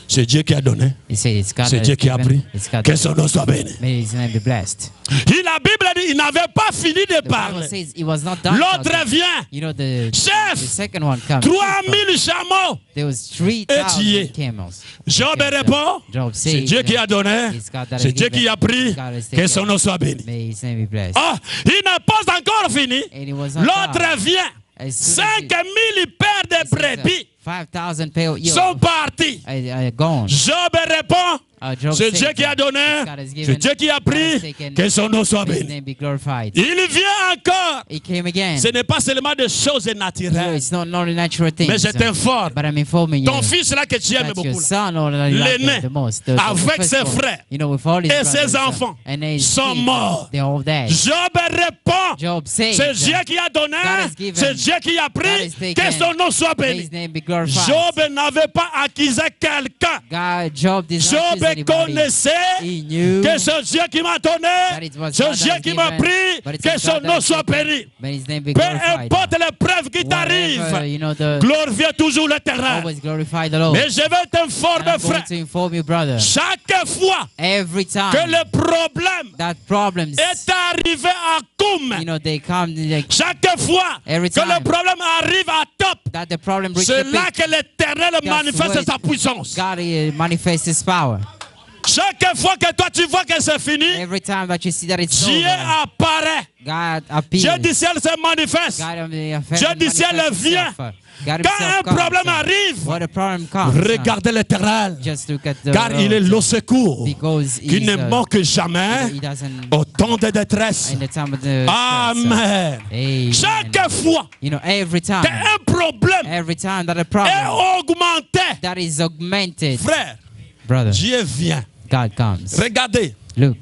c'est Dieu qui a donné. He said, it's God C'est that Dieu has qui a given. pris. It's God Que that son nom soit béni. may his name be blessed. Et la Bible dit, il n'avait pas fini de The Bible parler. says it was not done. L'autre vient. You know, the Chef, second one comes. 3000 chameaux. There was tué. 3,000 camels. Job Okay, répond, Job c'est said, Dieu qui a donné. it's God that has C'est Dieu given. qui a pris. It's God that has Que taken. son nom soit béni. May his name be blessed. Ah, il n'a pas encore fini. And it was not L'autre done. vient. As soon as 5000 paires de brebis 5,000 pale sont partis. gone. Job répond, Job c'est said, Dieu qui a donné, God has given, c'est Dieu qui a God has pris, taken, que son nom soit may His béni. name be glorified. Il vient encore. He came again. Ce n'est pas seulement des choses You know, naturelles, it's not only natural things. mais je t'informe. But I'm informing you Ton fils là que tu aimes that your beaucoup, là, son, or that you like l'aîné, the most, the avec first ses one, frères you know, with all his et brothers, ses enfants, and his sont kids, morts. they're all dead. Job répond, Job said, c'est Dieu qui a donné, God has given, c'est Dieu qui a God pris, has taken, que son nom soit may béni. His name be glorified. Job n'avait pas accusé quelqu'un. Job did not Job accuse anybody. connaissait He knew que c'est Dieu qui m'a that donné, it was c'est God Dieu that has qui m'a given, pris, but it's que God son that nom has soit taken. béni. May His name be Peu glorified. importe l'épreuve qui Whatever, t'arrive, you know, the glorifie toujours l'éternel. always glorify the Lord. Mais je vais And t'informer, I'm going frère, to inform you, brother, chaque fois every time que le problème that problems, est arrivé à Koum, you know, they come, like, chaque fois Every que le time problème arrive à top, that the problem reaches c'est the là peak, que l'éternel manifeste where sa puissance. God manifests His power. Chaque fois que toi tu vois que c'est fini, Every time that you see that it's Dieu over, apparaît. God Dieu appears. du ciel se manifeste. God du ciel manifests vient. himself. God Quand himself un comes. problème arrive, What a problem comes, regardez l'éternel, just look at the car il est Lord, le secours because qui he's, ne manque jamais he doesn't au temps de détresse. in the time of the Amen. Amen. Chaque fois You know, every time qu'un problème that a est problem augmenté, that is augmented, frère, brother, Dieu vient. God comes. Regardez Look,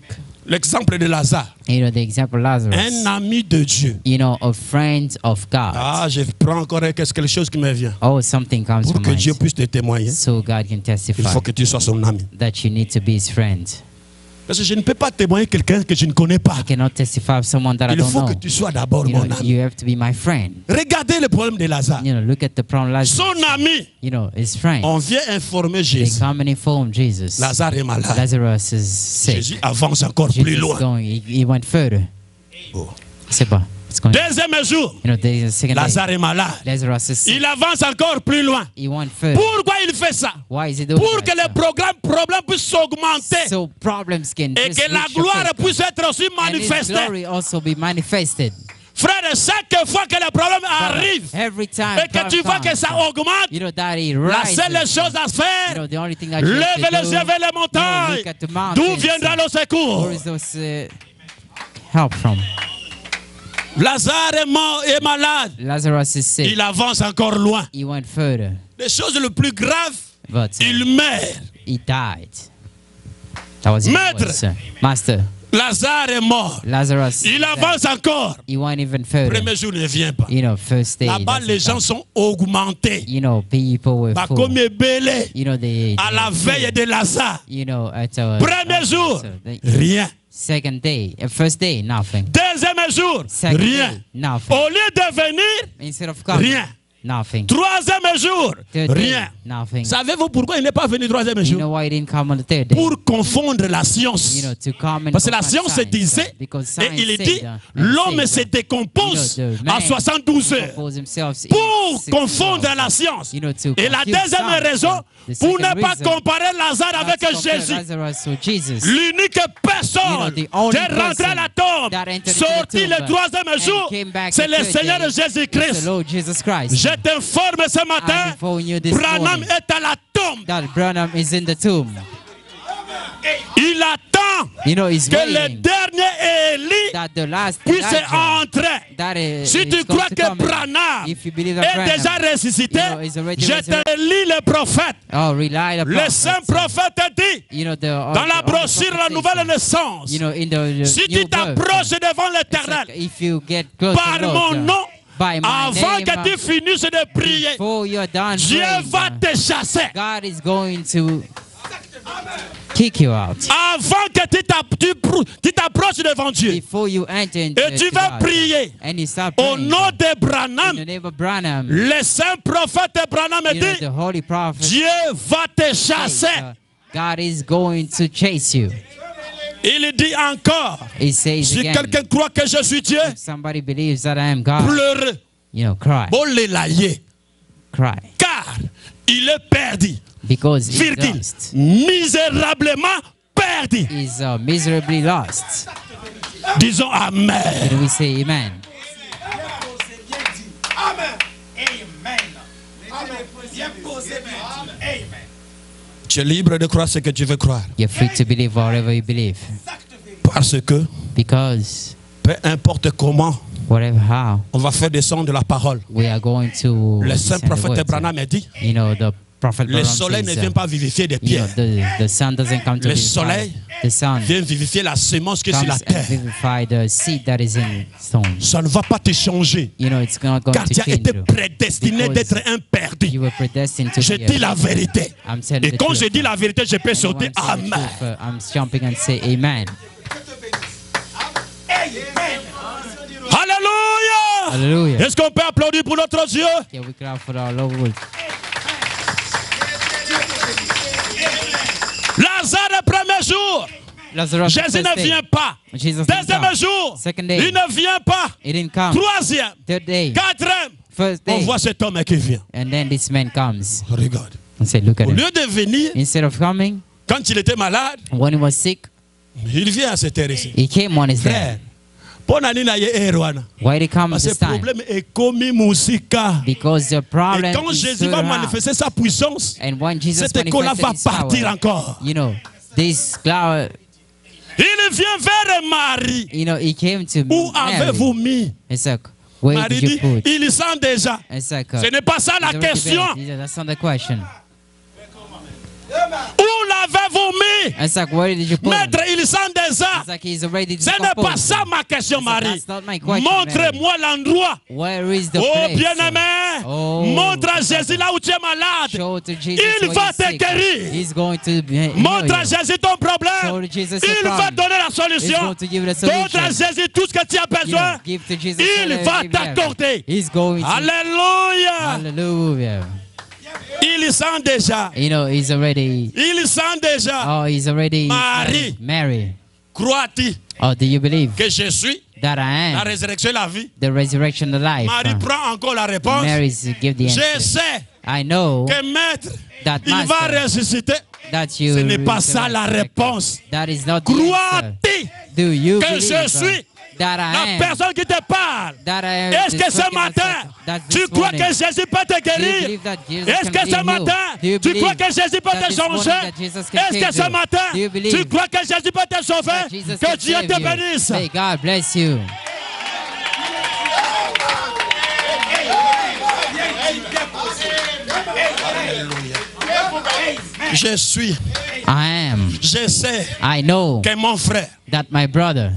l'exemple de Lazare, you know, the example Lazarus, un ami de Dieu. you know, a friend of God. Ah, je prends encore quelque chose qui me vient. Oh, something comes Pour from que Dieu mind. puisse te témoigner, So God can il testify faut que tu sois son ami. that you need to be his friend. Parce que je ne peux pas témoigner quelqu'un que je ne connais pas. I cannot testify of someone that I Il don't faut know. que tu sois d'abord You mon know, ami. you have to be my friend. Regardez le problème de Lazare. You know, look at the problem Lazarus. Son ami, You know, his friend. on vient informer They Jésus. come and inform Jesus. Lazare est malade. Lazarus is sick. Jésus avance encore Jesus plus is loin. going. He went further. Oh. C'est pas. What's going on? Deuxième jour, You know, the second day, Lazare est malade. Lazarus is sick. Il avance encore plus loin. He went further. Pourquoi il fait ça? Why is he doing Pour que that? les problèmes puissent s'augmenter So problems can et just que la reach a gloire peak. puisse être aussi And his manifestée. glory also be manifested. Frère, chaque fois que les problèmes arrivent Every time et que tu vois que ça augmente, you know that he la rises. seule chose à You faire, know, the only thing that you have lève to les do, yeux vers les you know, montagnes. look at the D'où mountains. viendra le secours? Where is those help from? Lazare est mort et malade. Lazarus is sick. Il avance encore loin. He went further, Les choses les plus graves, but il meurt. he died. That was Maître. Master. Lazare est mort. Lazarus. Il died. avance encore. He went even further. Premier jour ne vient pas. You know, first day. Là-bas, doesn't les gens come. sont augmentés. You know, people were Bah, full. comme belé You know, à la veille de Lazare. You know, at our Premier jour, the rien. second day, first day, nothing. Deuxième jour, Second rien. day, nothing. Au lieu de venir, Instead of coming, rien. nothing. Troisième jour, Third day, rien. nothing. Savez-vous pourquoi il n'est pas venu troisième You jour? know why he didn't come on the third day? Pour confondre la science. You know, to come and Parce que la confront science science, disait, because et science il said, dit, and l'homme said, se décompose you know, the en man 72 heures. compose himself in Pour 60 confondre hours. la science. You know, to Et la confuse deuxième science. raison, The pour second ne pas reason, comparer Lazare not avec to compare Jésus. Lazarus with Jesus. L'unique personne You know, the only qui est rentré à la tombe, that entered into the sorti tomb le troisième and jour, came back c'est the le third Seigneur day, de it's the Jésus-Christ. Lord Jesus Christ. Je t'informe ce I'm matin, informing you this Branham morning est à la tombe. that Branham is in the tomb. Il attend You know, he's que le waiting dernier Élie that the last puisse Elijah entrer. that is Si tu going crois to que come in. Branham If you believe that est Branham, déjà ressuscité, you know, is already je resurrected. te lis le prophète. Oh, rely upon Le saint prophète dit, you know, dans la brochure La Nouvelle Naissance, you know, in the si new tu t'approches birth, devant it's l'Éternel, like if you get close par to the mon Lord, nom, by my avant name, que tu finisses de prier, before you're done Dieu praying, va te chasser. God is going to kick you out. Avant que tu t'approches devant Dieu, Before you enter into et tu vas God, prier and you start au praying nom de in the Branham, name of Branham, le saint prophète Branham you know, dit, the holy prophet, Dieu va te chasser. God is going to chase you. Il dit encore, He says si again, quelqu'un croit que je suis Dieu, if somebody believes that I am God, pleure, you know, cry, bon l'élayer, cry, car il est perdu, because he's virgule, lost. misérablement perdu. He's miserably lost. Disons Amen. Then we say amen. Amen. Amen. Amen. Tu Tu es libre de croire ce que tu veux croire. You're free to believe whatever you believe. Parce que, Because peu importe comment, whatever how, on va faire descendre la parole. we are going to Le saint descend the prophète word. Branham a dit, You know, the prophet le Branham soleil ne says, vient pas vivifier des you know, pierres. the sun doesn't come to Le vivify soleil the sun. Viens vivifier la semence qui est sur Comes la and terre. vivify the seed that is in stone. Ça ne va pas te changer. You know, it's not going Car to tu as change été you. prédestiné Because d'être un perdu. you were predestined to Je be dis la vérité. I'm telling Et the quand truth. je dis la vérité, je peux And when sauter. I'm saying the Amen. truth, I'm jumping and say amen. Alléluia. Hallelujah. Est-ce qu'on peut applaudir pour notre Dieu? Yeah, we clap for our Lord. Lazare, le premier jour, Lazarus, the Jésus first ne day. vient pas. Jesus didn't Deuxième come. jour, Second day. il ne vient pas. He didn't come. Troisième, Third day. quatrième, First on day. voit cet homme qui vient. And then this man comes Regarde. and say, look at Au him. lieu de venir, Instead of coming, quand il était malade, when he was sick, il vient à cette terre ici. he came on his Frère, day. pour nani na ye erwana. Why did he come Parce que this le time? problème est commis musika. Because the Et problem quand is Jésus va stood around. manifester sa puissance, And when Jesus cet écho-là manifested va his partir power, encore. you know, this cloud, Il vient vers Marie. you know, he came to Où Mary. avez-vous mis? It's like, where Marie did you dit, put? il sent déjà. It's like, Ce n'est pas ça la he's already question. buried. That's not the question. Où l'avez-vous mis? It's like, where did you put him? Maître, il sent déjà. It's like he's already Ce n'est pas decomposed. ça ma question, It's like, Marie. that's not my question, Montre-moi l'endroit. Where is the Oh, place? bien-aimé, Oh, montre à Jésus là où tu es malade. Show to Jesus Il where va he's te sick. guérir. He's going to heal Montre à you. Jésus ton Show problème. to Jesus Il your va problem. donner la He's solution. going to give you the Montre à solution. Jésus tout ce que tu as You know, besoin. give to Jesus Il whatever va you have. t'accorder. He's going to. Alléluia. Hallelujah. Il sent déjà. You know, he's already. Il sent déjà. Oh, he's already. Marie. Mary. Crois-tu Oh, do you believe que je suis that I la am résurrection et la vie? the resurrection, the life? Marie prend encore la réponse. Mary's give the Je answer. sais I know que maître, that il va master, ressusciter. that you. Ce n'est pas ça la réponse. That is not the answer. Crois-tu Do you que believe je suis that I la am? personne qui te parle? That I am Est-ce the que ce spoken matin, that tu this crois morning, que Jésus peut te do you guérir? believe that Jesus Est-ce can que heal ce you? matin, Do you tu crois believe que Jésus peut that te this morning changer? that Jesus can Est-ce que change ce you? matin, Do you believe tu crois que Jésus peut te that sauver? Jesus Que can Dieu save te you? bénisse. May God bless you. Je suis, I am. je sais I know que mon frère, that my brother.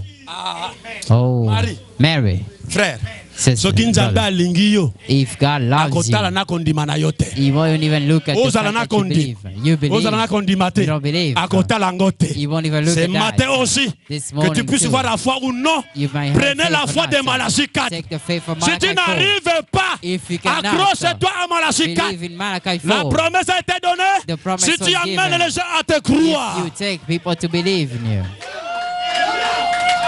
Oh, Marie. Mary. frère, Sister, soki nzambe brother. alingi yo, If God loves you, akotala na kondima na yo te. He won't even look at the Ozala fact na that you kondi. believe. You believe. Ozala na kondima te. You don't believe. Akotala ngo te. He won't even look Ce at matin that. aussi, This que tu morning puisses too. voir la foi ou non. You might have Prenez faith la or foi not. de Malachie 4. Take the faith of Si Malachi tu 4. n'arrives pas, If you cannot, accroche-toi à Malachie 4. believe in Malachi 4. La promesse a été donnée. The promise Si tu was amènes given. les gens à te If croire. you take people to believe in you.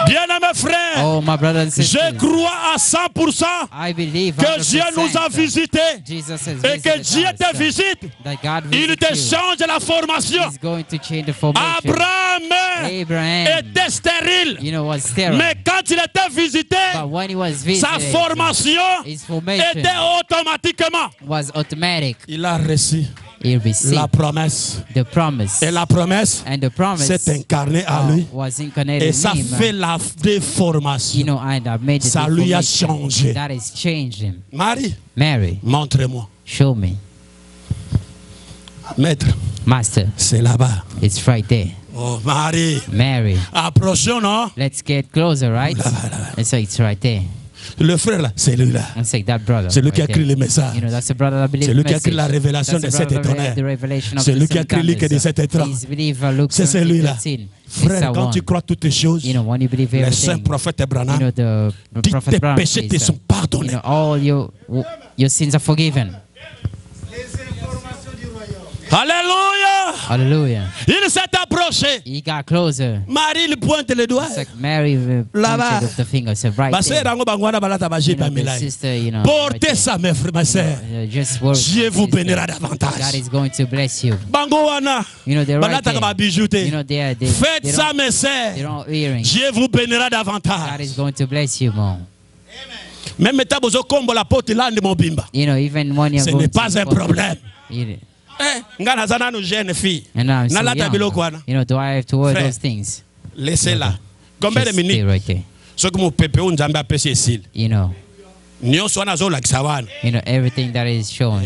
Bien-aimés frères, Oh, my brothers and je sisters, crois à 100% I believe que Dieu 100% nous a visités Jesus has et que visited Dieu us, te visite. that God Il visits te you. change la formation. He's going to change the formation. Abraham Abraham, était stérile. you know, was sterile. Mais quand il était visité, But when he was sa visited, formation his formation était automatiquement. was automatic. Il a reçu He received la promesse. the promise. Et la promesse And the promise s'est incarnée à lui. was incarnated Et in ça him. fait la déformation. You know, and I made the Ça lui a formation changé. that has changed him. Marie, Mary, montre-moi. show me. Maître, Master, c'est là-bas. it's right there. Oh, Marie. Mary, Approchons, non? let's get closer, right? And so it's right there. Le frère là, c'est lui là. And say that brother. C'est lui qui a right écrit there. le message. You know, that's the brother that believes C'est the lui qui a écrit message. la révélation That's de the cet brother that read étonnel. the revelation of C'est the lui qui a écrit seven Luc et thunders. 17 et 30. He's believer Luke C'est celui-là. 17, 13. Frère, It's quand that tu one. crois toutes les choses, You know, when you believe le everything, saint prophète you Branham know, the dit prophet tes Branham péchés te says, sont you pardonnés. know, all your sins are forgiven. Alléluia. Hallelujah. Il s'est approché. He got closer. Marie lui pointe le doigt. It's like Mary Là-bas. pointed with the finger, said right Basé there. rango bangwana balata You bajipa know, the milai. sister, you know, right Portez there. ça mes frères, mes sœurs. Just work. Dieu vous Sister. bénira God davantage. is going to bless you. Bango wana. You know, they're right Balata there. kama bijouté. You know, they Faites ça don't, mes they sœurs. don't earrings. Dieu vous bénira God davantage. is going to bless you more. Même état bozo kombo la porte là de mobimba. You know, even when you're Ce going n'est pas un problème. you- Nga nazana no jeune fille. And now I'm so Nalata biloko young. wana. You know, do I have to wear Frère. those things? Laissez-la. Combien de Just stay minutes? right there. Ce que mon pépé ou nzambe apesi esile. You know, Nyonso wana azolakisa wana. everything that is showing.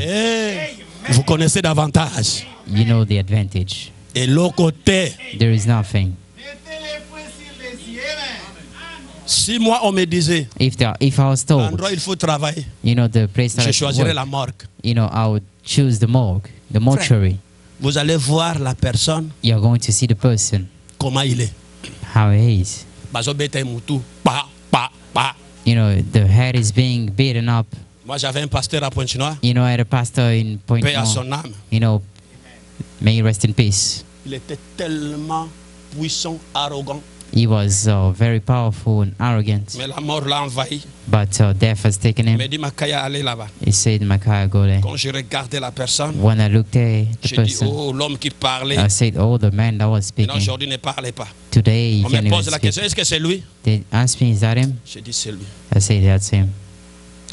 Vous connaissez davantage. You know the advantage. Et l'autre côté, There is nothing. si moi on me disait, If I was told, l'endroit il faut travailler, the place that je I should choisirais work, la morgue. I would choose the morgue, the mortuary. Vous allez voir la personne, You're going to see the person, comment il est. how he is. Bazo bete mutu, pa, pa, pa. The head is being beaten up. Moi j'avais un pasteur à Pointe-Noire, I had a pastor in Point paix à Nord. son âme. May he rest in peace. Il était tellement puissant, arrogant. He was very powerful and arrogant, Mais la mort l'a envahi. but death has taken Il him. m'a dit, Makaya, allez là-bas. He said, Micaiah, go there. Quand je regardais la personne, When I looked at the j'ai dit, person, oh, l'homme qui parlait. I said, oh, the man that was Mais speaking, aujourd'hui ne parlait pas. today he On can't me even pose la speak. question, est-ce que c'est lui? They asked me, is that him? J'ai dit, c'est lui. I said, that's him.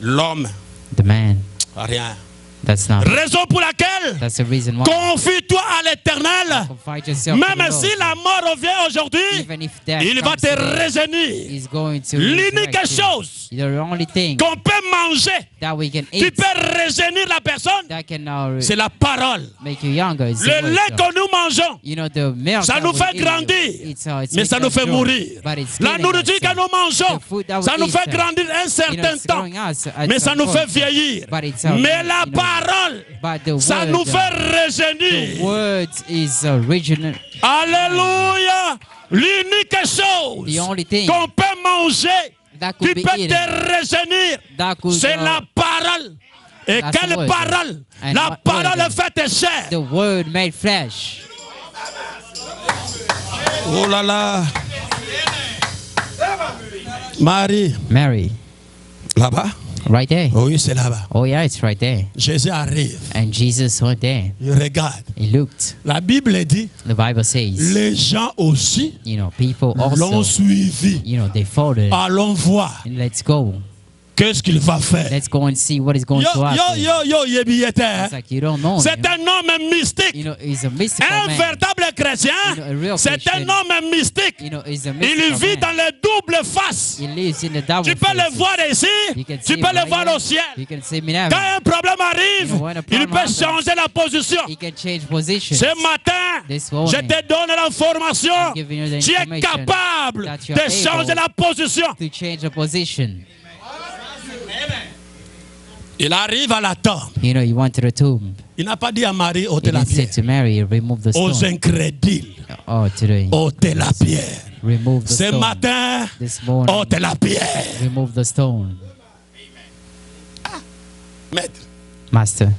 L'homme, The man. rien. That's not. Raison pour laquelle, That's the reason why. confie-toi à l'éternel. Confide yourself to the Même Lord. si la mort revient aujourd'hui, Even if death il va comes te today, rajeunir. he's going to L'unique resurrect you. chose The only thing qu'on peut manger, that we can qui eat peut rajeunir la personne, that can c'est la parole. make you younger is the Le word, lait so. que nous mangeons, The milk ça that nous we fait eat, grandir, it's mais making ça nous us fait grow, mourir. but it's La killing nourriture us, que so. nous mangeons, The food that we ça nous eat, fait grandir un certain it's temps, growing us at mais ça some nous fait point. vieillir. But it's, Mais la parole, but the ça word, nous fait the rajeunir. word is original. Alléluia. L'unique chose The only thing qu'on peut manger that could qui be peut eaten, te rajeunir, that could, c'est la parole. Et that's the quelle word. parole? And La what parole word? est faite chair. the word made flesh. Oh là là. Marie, Mary, là-bas? right there. Oui, c'est là-bas. Oh yeah, it's right there. Jésus arrive. And Jesus went there. Il regarde. He looked. La Bible dit, The Bible says, les gens aussi people l'ont also, suivi. they followed. Allons voir And let's go. qu'est-ce qu'il va faire. Let's go and see what is going to happen. Yo, Yebiyeter. It's like you don't know C'est him. un homme mystique. He's a mystical Un man. véritable chrétien, A real c'est un Christian. homme mystique. He's a Il mystical vit man. dans les doubles faces. He lives in the double Tu peux le faces. voir ici, You can tu see peux him le right voir here. au ciel. You can see him in heaven. Quand un problème arrive, when a il problem peut happens, changer la position. He can change positions. Ce matin, This morning, je te donne l'information. I'm giving you the Tu es information capable that de you are changer able la position. to change a position. Il arrive à la tombe. He went to the tomb. Il n'a pas dit à Marie, ôtez He la didn't say pierre. to Mary, remove the Aux stone. incrédules, Oh, today, ôtez la pierre. remove the Ce stone. matin, This morning, ôtez la pierre. remove the stone. Maître, Master,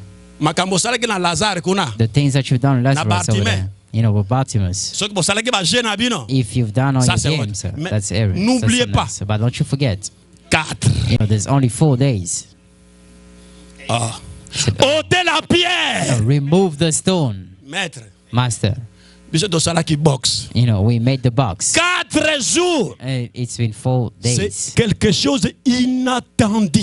makambo salaki na Lazare kuna. the things that you've done, Lazarus over Bartimaeus. there, with Bartimaeus. Soki bosalaki ba jeune abino. If you've done all Ça, your c'est games, autre. Mais that's Aaron. n'oubliez pas. But don't you forget, 4. there's only 4 days. Ah. Ôtez la pierre. Remove the stone. Maître, Master, biso dosalaki box. we made the box. 4 jours. It's been 4 days. C'est quelque chose d'inattendu.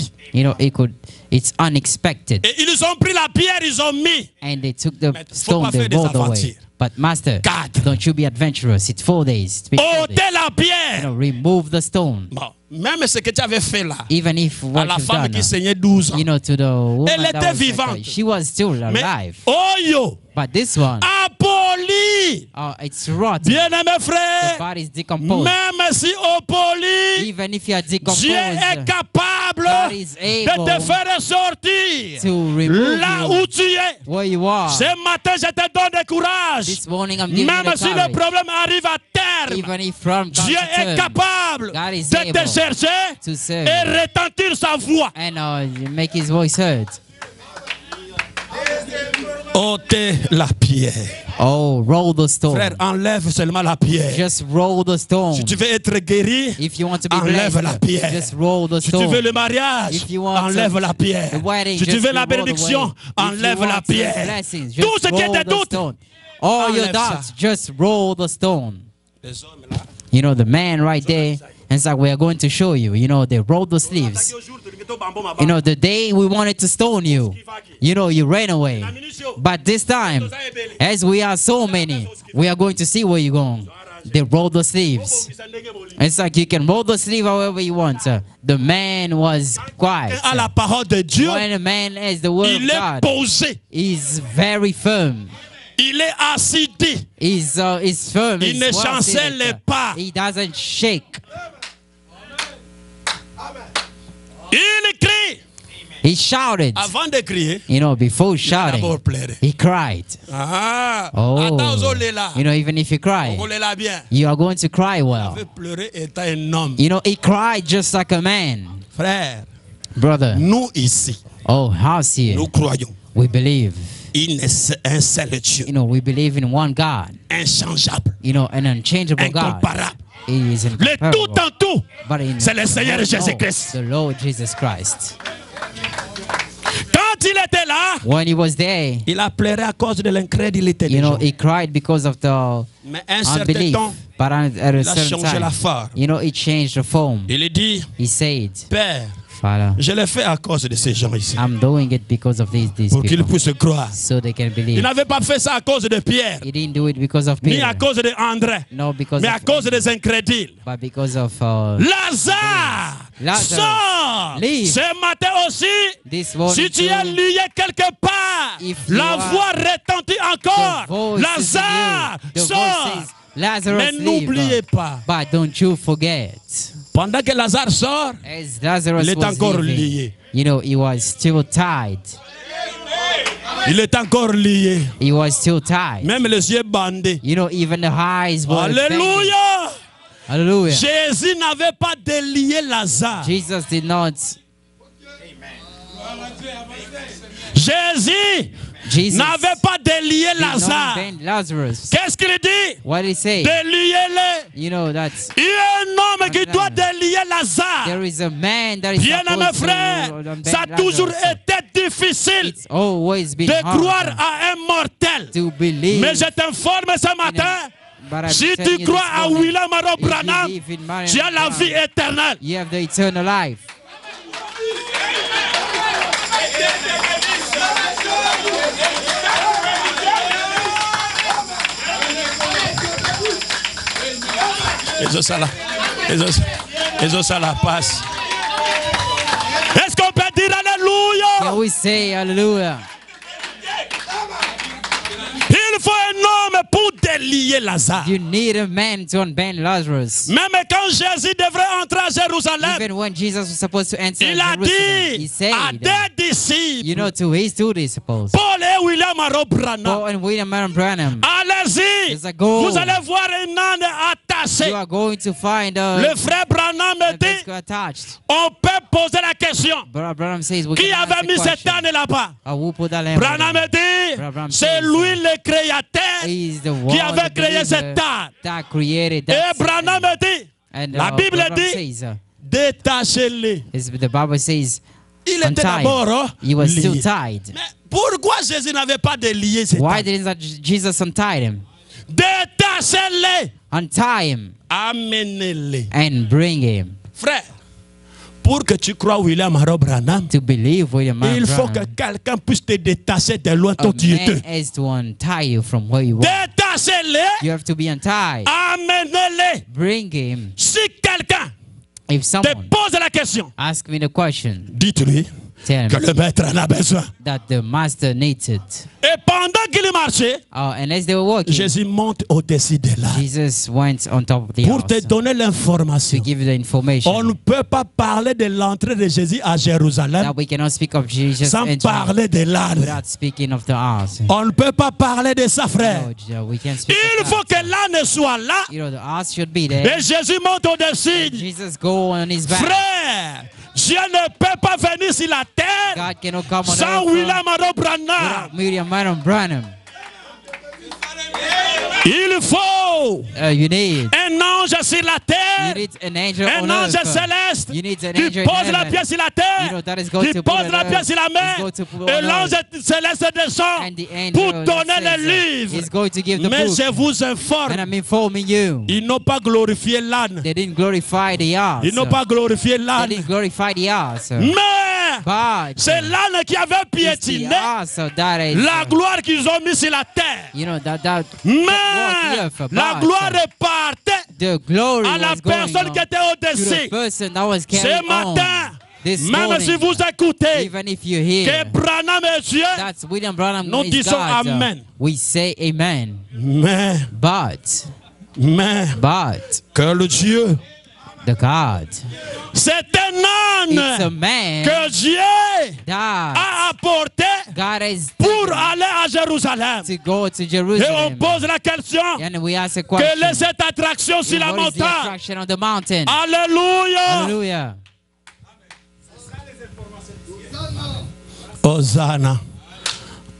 It's unexpected. Et ils ont pris la pierre, ils ont mis. And they took the Mais faut stone, pas they faire des rolled away. aventures. But Master, 4. don't you be adventurous. It's 4 days. It's been 4 days. Ôtez la pierre. Remove the stone. Bon, même ce que tu avais fait là, Even if à what la you've femme done, qui saignait 12 ans. to the woman Elle that était was vivante. she was still Mais, alive. oh yo, But this one, apoli. it's rotten. Bien-aimé The frère, body's decomposed. même si opoli, Even if you are Dieu est decomposed, capable God is de able te faire sortir to remove là you où tu es. where you are. Ce matin, je te donne du courage. This morning I'm giving you Même the si le courage. problème arrive à terme, Even if from comes Dieu to est term, capable God is de able te chercher to serve et retentir sa voix. and make his voice heard. Ôtez la pierre. Oh, roll the stone. Frère, enlève seulement la pierre. Just roll the stone. Si tu veux être guéri, If you want to be enlève la blessed, pierre. just roll the Si tu stone. veux le mariage, If you want enlève la pierre. the wedding, Si tu just veux la roll the bénédiction, way. If enlève you la want the pierre. blessings, just Tout ce qui est roll des the doutes, stone. All your enlève ça. doubts, just roll the stone. Les hommes là, The man right there, And it's like, we are going to show you. You know, they rolled the sleeves. You know, the day we wanted to stone you, you know, you ran away. But this time, as we are so many, we are going to see where you're going. They roll the sleeves. It's like you can roll the sleeve however you want. The man was quiet. À la parole de Dieu, When a man has the word of il est God, posé. he's very firm. Il est assidé. He's firm. Il He's ne well chancelle seated. pas. He doesn't shake. Il crie. He shouted. Avant de crier, You know, before il a d'abord shouting, pleuré. he cried. Ah, Oh, attends, Zolé là. you know, even if you cry, On là bien. you are going to cry Il well. veut pleurer étant un homme. You know, he cried just like a man. Frère, Brother, nous ici, oh, house here, nous croyons we believe. un seul Dieu, You know, we believe in one God. inchangeable, You know, an unchangeable God. incomparable. He is Le tout incomparable. en tout, But in c'est le Seigneur the Jésus-Christ. The Lord Jesus Christ. Quand il était là, When he was there, il a pleuré à cause de l'incrédulité des you know, gens. he cried because of the Mais un certain unbelief. temps, But at a il a certain changé la time, forme. you know, he changed the form. Il dit, He said, Père, Father, je l'ai fait à cause de ces gens ici, I'm doing it because of these pour qu'ils people, puissent croire. so they can Il believe. n'avait pas fait ça à cause de Pierre, He didn't do it because of ni à Peter, cause d'André, no, because mais à of, cause des incrédules. but because of Lazare, Lazarus, sors leave. ce matin aussi. this morning. Si tu es too. lié quelque part, If you la are- voix retentit encore. The voice is in Lazare, you. The voice sors. says, Lazarus, Mais leave. n'oubliez pas, But don't you forget, pendant que Lazare sort, as Lazarus il est was encore leaving, lié. you know, he was still tied. Il est encore lié. He was still tied. Même les yeux bandés. You know, even the eyes were bending. Alléluia. Hallelujah. Jésus n'avait pas délié Lazare. Jesus did not. Jésus Jesus n'avait pas délié did not Lazare. bend Lazarus. Qu'est-ce qu'il dit? What did he say? Déliez-le. You know that Il y a un homme qui doit délier Lazare. there is a man that is Bien-aimé supposed frère, to bend ça a toujours Lazarus. été difficile It's always been de croire hard à un mortel. to believe. Mais je t'informe ce matin, But I'm si telling tu you crois this à morning, William Maro if you Branham, believe in Mariam tu as la Branham, vie éternelle. you have the eternal life. Ils ont ça la passe. Est-ce qu'on peut dire Can Alléluia? we say hallelujah? Il faut un homme pour délier Lazare. You need a man to unbend Lazarus. Même quand Jésus devrait entrer à Jérusalem, Even when Jesus was supposed to enter il a Jerusalem, he dit said, à des disciples, you know, to his two disciples, Paul et William Maro Branham, Paul and William Marion Branham, allez-y, It's a goal. vous allez voir un âne attaché. you are going to find Le frère Branham me a dit, bicycle attached. on peut poser la question, Brother Branham says, we qui can avait ask mis the cet question. âne là-bas? Who put that lamb Branham there? me dit, Branham c'est says, lui le créateur He's the qui one, avait the créé believer cet âne. that created Et that Branham system. me dit, And la Bible Branham dit, says, détachez-le. the Bible says, Il était untied. d'abord hein, He was still lié. tied. Mais pourquoi Jésus n'avait pas délié cet Why âne? didn't that Jesus untie him? Détachez-le. Untie him Amenez-le. and bring him. Frère, pour que tu crois William Maro Branham, To believe William Marion il faut que Branham, quelqu'un puisse te détacher de loin a dont tu man étais. has to untie you from where you are. Détachez-le. You have to be untied. Amenez-le. Bring him. Si quelqu'un If te someone pose la question, ask me the question, dites-lui tell que him le maître en a besoin. that the master needs it. Et pendant qu'il marchait, And as they were walking, Jésus monte au-dessus de là Jesus went on top of the pour house te donner to l'information. give you the information On ne peut pas parler de l'entrée de Jésus à Jérusalem that we cannot speak of Jesus sans entering parler de l'âne. without speaking of the house. On ne peut pas parler de ça, frère. No, we can't speak Il of faut that. que l'âne soit là You know, the house should be there. et Jésus monte au-dessus. Jesus go on his back. Frère, Dieu ne peut pas venir sur la terre God cannot come on sans earth William Maro Branham. without Miriam Marion Branham. Il faut You need un ange sur la terre, an angel un on ange earth. céleste You need an qui angel in pose la heaven. pierre sur la You terre, know, that is going qui to put pose on la earth. pierre sur la He's main, going to put et on l'ange earth. céleste descend And the angel pour that donner says, les livres. He's going to give the Mais book. je vous informe, And I'm informing you, ils n'ont pas glorifié l'âne. they didn't glorify the ass. Ils n'ont pas glorifié They l'âne. didn't glorify the ass. Mais But c'est l'âne qui avait it's the piétiné ass that is, la gloire qu'ils ont mis sur la terre. you know, that walked the Mais earth. la But gloire repartait the glory à la was going personne on qui était to au-dessus. the person that was Ce carrying on. matin, This même morning, si vous écoutez even if you que hear Branham est Dieu, that's William Branham nous is disons God, Amen. we say amen. mais But que le Dieu, the God, c'est un it's a âne man que Dieu that a apporté God is pour aller à Jérusalem. to go to Et on Jerusalem. pose la question, And we ask a quelle est question. cette attraction sur la What is the montagne? attraction on the mountain? Alléluia. Hallelujah. Hosanna,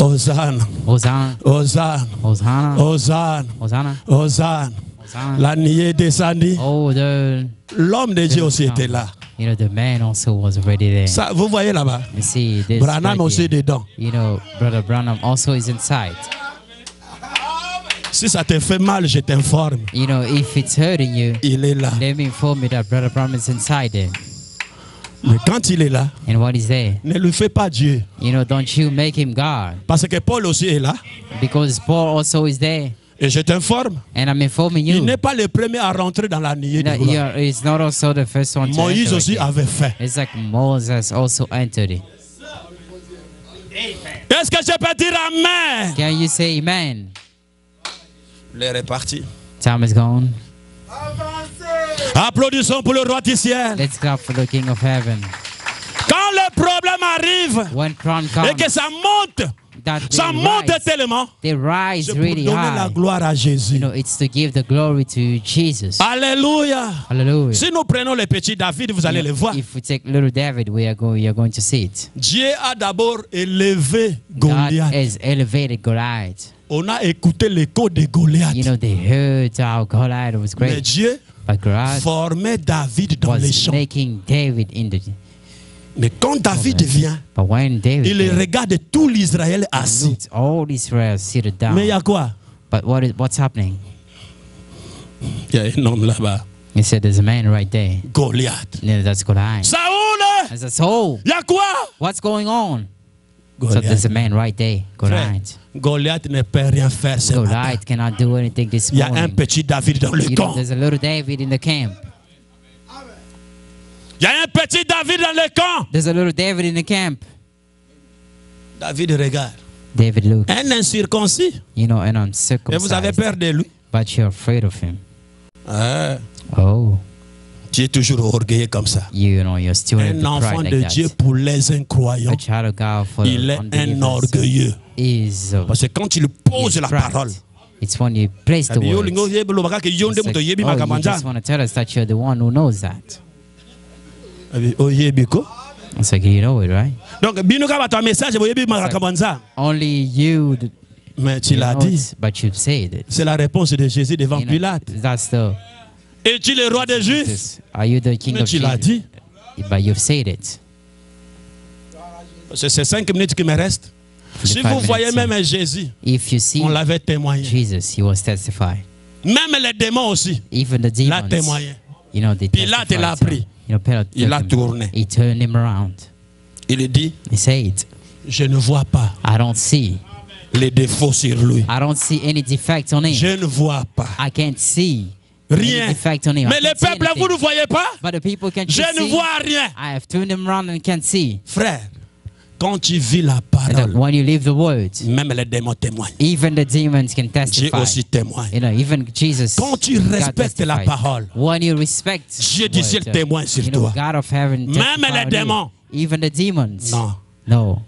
Hosanna, Hosanna, Hosanna, Hosanna, Hosanna, Hosanna, Hosanna. Hosanna. La nuée descendue. Oh, L'homme de Dieu aussi était là. you know, the man also was already there. Ça, vous voyez là-bas. You see, this Branham right aussi here. dedans. You know, Brother Branham also is inside. Si ça te fait mal, je t'informe. You know, if it's hurting you, Il est là. let me inform you that Brother Branham is inside there. Mais quand il est là, And what is there? ne lui fais pas Dieu. You know, don't you make him God. Parce que Paul aussi est là. Because Paul also is there. Et je t'informe, And I'm informing il you n'est pas le premier à rentrer dans la nuée de that gloire. he's not also the first one to Moïse enter aussi again. avait fait. It's like Moses also entered it. Est-ce que je peux dire Amen? Can you say amen? Il est reparti. Time is gone. Applaudissons pour le roi du ciel. Let's clap for the King of Heaven. Quand le problème arrive When crown et comes, que ça monte tellement, they rise c'est pour really donner la high. gloire à Jésus. You know, it's to give the glory to Jesus. Alléluia. Hallelujah. Si nous prenons le petit David, vous allez le voir. If we take little David, we are going to see it. Dieu a d'abord élevé God Goliath. has elevated Goliath. On a écouté l'écho de Goliath. You know, they heard how Goliath was Mais great. Dieu But God formait David dans les was champs. making David in the... Mais quand David vient, But when David il came, regarde tout l'Israël assis. looked, all Israel seated down. Mais il y a quoi? But what's happening? Il y a un homme là-bas. He said, there's a man right there. Goliath. Yeah, that's Goliath. Saoul! I said, so, Il y a quoi? what's going on? So there's a man right there, Goliath. Goliath ne peut rien faire ce matin. Goliath cannot do anything this Il y a un morning. petit David dans le You know, camp. there's a little David in the camp. Il y a un petit David dans le camp. There's a little David in the camp. David regarde. David looked, Un incirconcis. you know, and Et vous avez uncircumcised. peur de lui. But you're afraid of him. Ah, Oh, tu es toujours orgueilleux comme ça. you know, you're still in Un the enfant pride de like Dieu that. pour les incroyants. A child of God for Il est un unbelievers orgueilleux. is Parce que quand il pose la pride. parole, It's when you place the Yo, words. lingo, yebe, lo, baka, ke yo, It's nde, muto, like, yebi, oh, you makamanja. just want to tell us that you're the one who knows that. Oh, yebi, ko. It's like, you know it, right? Donc, bino ka bato a message, bo, yebi, makamanja. Only you, Mais tu you l'as know dit. it, but you've said it. C'est la réponse de Jésus devant You know, Pilate. that's the... Es-tu le roi des Juifs? Are you the king Mais of tu l'as Jesus? dit. But you've said it. C'est ces 5 minutes qui me restent. Si 5 vous voyez minutes. même Jésus, If you see on l'avait témoigné. Jesus, he was testified. Même les démons aussi. Even the L'a demons, témoigné. you know, they Pilate testified l'a to pris. him. You know, Pilate Il took l'a him. tourné. He turned him around. Il dit, He said, je ne vois pas I don't see. les défauts sur lui. I don't see any defect on him. Je ne vois pas I can't see rien. any defect on him. Mais I le can't see peuple, anything. vous ne voyez pas? But the people can't Je ne see. vois rien. I have turned him around and can't see. Frère, quand tu vis la And that parole, when you leave the words, même les démons témoignent. even the demons can Dieu testify. aussi témoigne. You know, even Jesus. Quand tu God respectes la testified. parole, When you respect Dieu du word, ciel témoigne sur you know, toi. God of heaven Même testify les on you. démons. Even the demons. Non, No.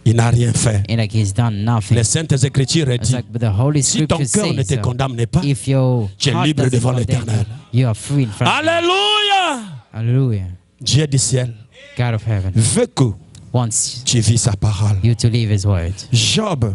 il n'a rien fait. And like he's done nothing. Les saintes écritures It's disent, like, but the Holy si ton Scripture cœur ne te says, condamne pas, if your tu es heart libre doesn't devant condemn l'Éternel. you, you are free in front of God. Alléluia. Hallelujah. Dieu du ciel God of heaven veut que wants tu vis sa parole. you to leave his word. Job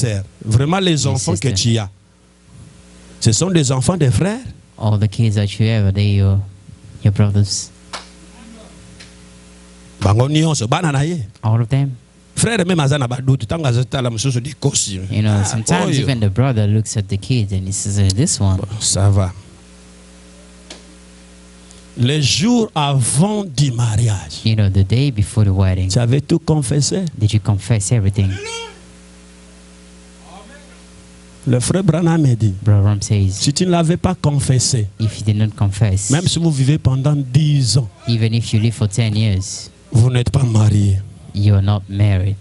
sœurs, vraiment les enfants que tu as, ce sont des enfants des frères? All the kids that you have, they your brothers. Bango nyonso bana na ye. All of them. Frère même azana badutu tanga azatala mususu di kosi. You know, sometimes even the brother looks at the kid and he says, this one. Ça va. Les jours avant du mariage. You know, the day before the wedding. Tu avais tout confessé? Did you confess everything? Le frère Branham me dit, Branham says, si tu ne l'avais pas confessé, if you did not confess, même si vous vivez pendant 10 ans, even if you live for 10 years, vous n'êtes pas marié. you are not married.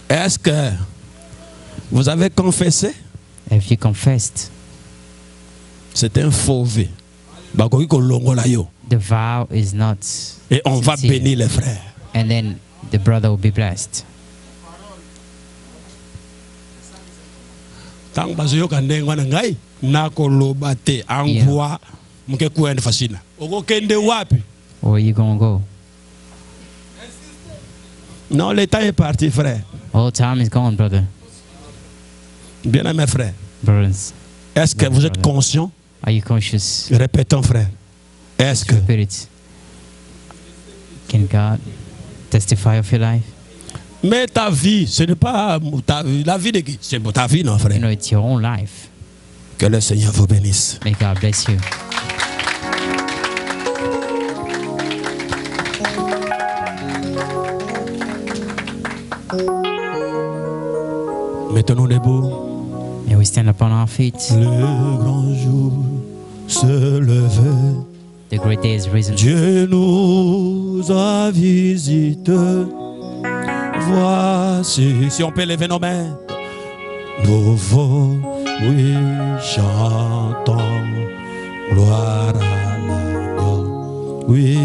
Est-ce que vous avez confessé? Have you confessed? C'est un faux vœu. The vow is not Et on va sincere. bénir les frères. And then the brother will be blessed. Tant bazoyoka ndenge na ngai nakoloba te envoie mke kuenda fasina. Okokende wapi? Where you gonna go? Non, le temps est parti, frère. All time is gone, brother. Bien aimé frère. Brothers, Est-ce que vous êtes conscient? are you conscious? Répétons, frère. Est-ce que Spirit, can God testify of your life? mais ta vie, ce n'est pas la vie de qui? C'est ta vie, non, You frère. know, it's your own life. Que le Seigneur vous bénisse. May God bless you. Mettons-nous debout. May we stand upon our feet. Le grand jour se levait. The great day is risen. Dieu nous a visités. voici, si on peut lever nos mains. Nouveau, oui, chantons, gloire à l'agneau. Oui,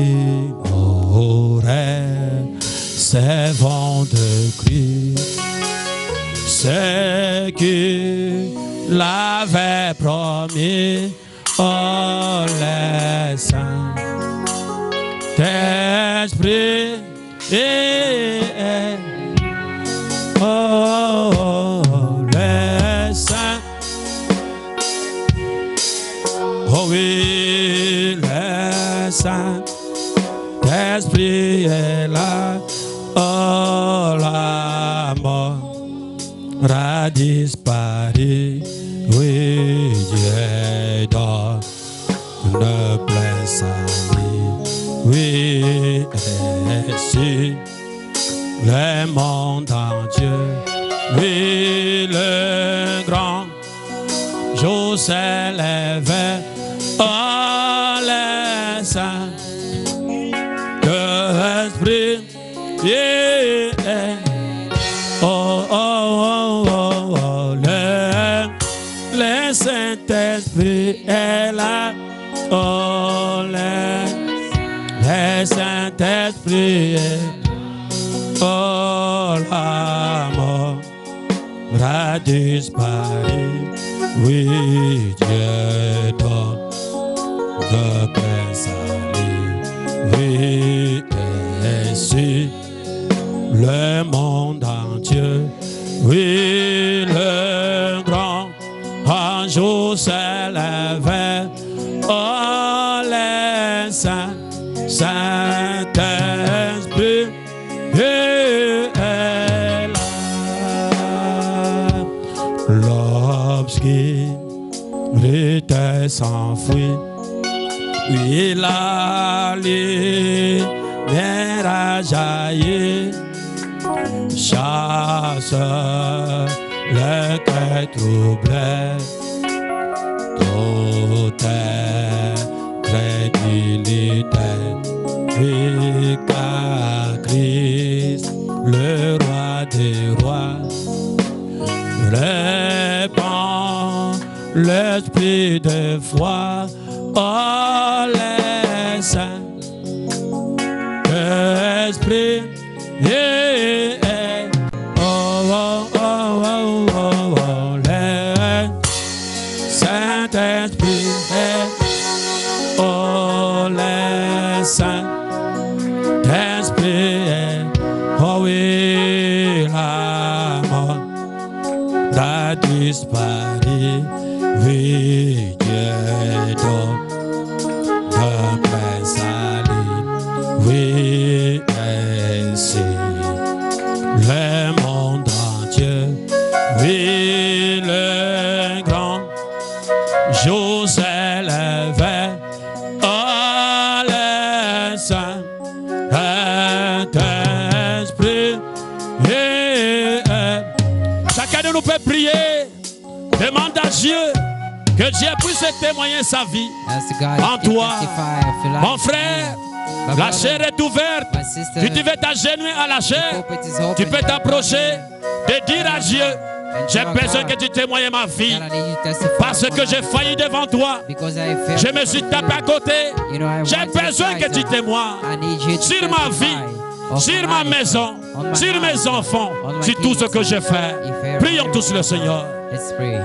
nos rêves, c'est vent de Christ. C'est qu'il avait promis, oh les saints, d'esprit, oh les saints, oh oui les saints, d'esprit est là, oh la mort a disparu, oui Dieu donne une pleine salut, oui ainsi le monde entier, oui le grand jour s'est levé, oh les saints, l'esprit, yeah. Oh, oh, oh, oh, oh, le Saint-Esprit est là. Oh, le Saint-Esprit est. Oh, la mort a disparu. Oui, Dieu donne de plein salut. Oui, ainsi le monde entier, oui, le grand ange s'est levé, oh, les saints, Saint-Esprit est là. L'obscurité s'enfuit, oui, la lumière a jailli. Chasse le cœur troublé, toute crédulité, oui, car Christ, le roi des rois, répand l'esprit de foi, oh les saints, l'esprit, yeah. Saint-Esprit est, oh les Saint-Esprit est, oh oui la mort a disparu, oui Dieu donne de plein salut, oui ainsi le monde entier, oui le grand jour s'est levé, oh les saints, Saint-Esprit, chacun de nous peut prier, demande à Dieu que Dieu puisse témoigner sa vie en toi, mon frère. La chair est ouverte, si tu veux t'agenouiller à la chair, tu peux t'approcher et dire à Dieu, j'ai besoin que tu témoignes ma vie parce que j'ai failli devant toi. Je me suis tapé à côté. J'ai besoin que tu témoignes sur ma vie, sur ma maison, sur mes enfants, sur tout ce que j'ai fait. Prions tous le Seigneur. Let's pray.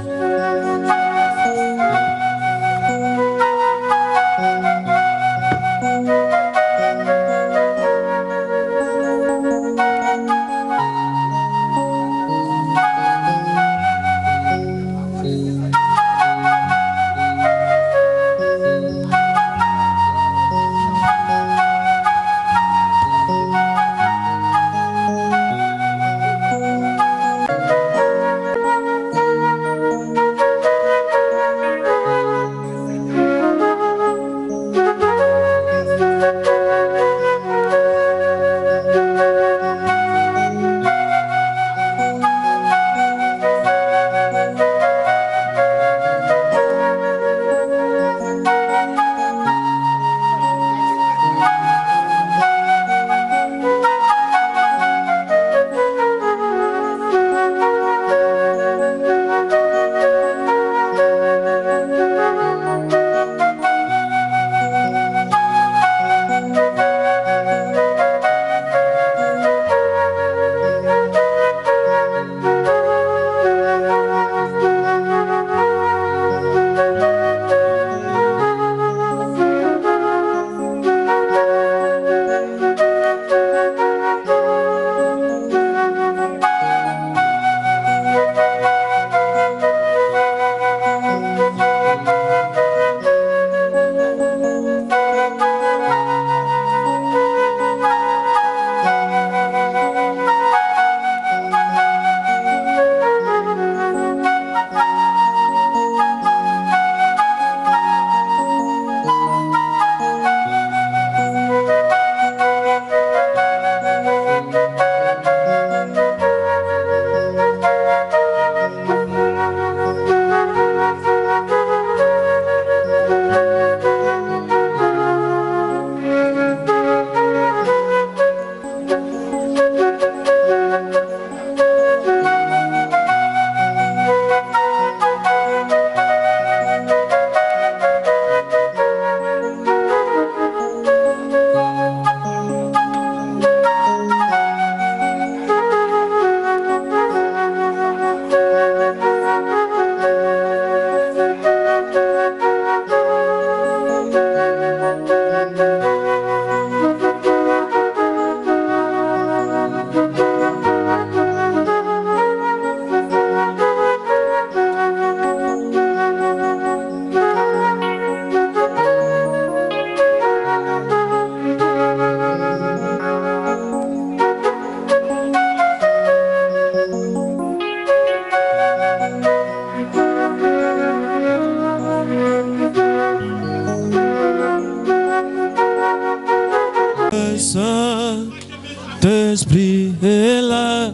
Saint-Esprit est là.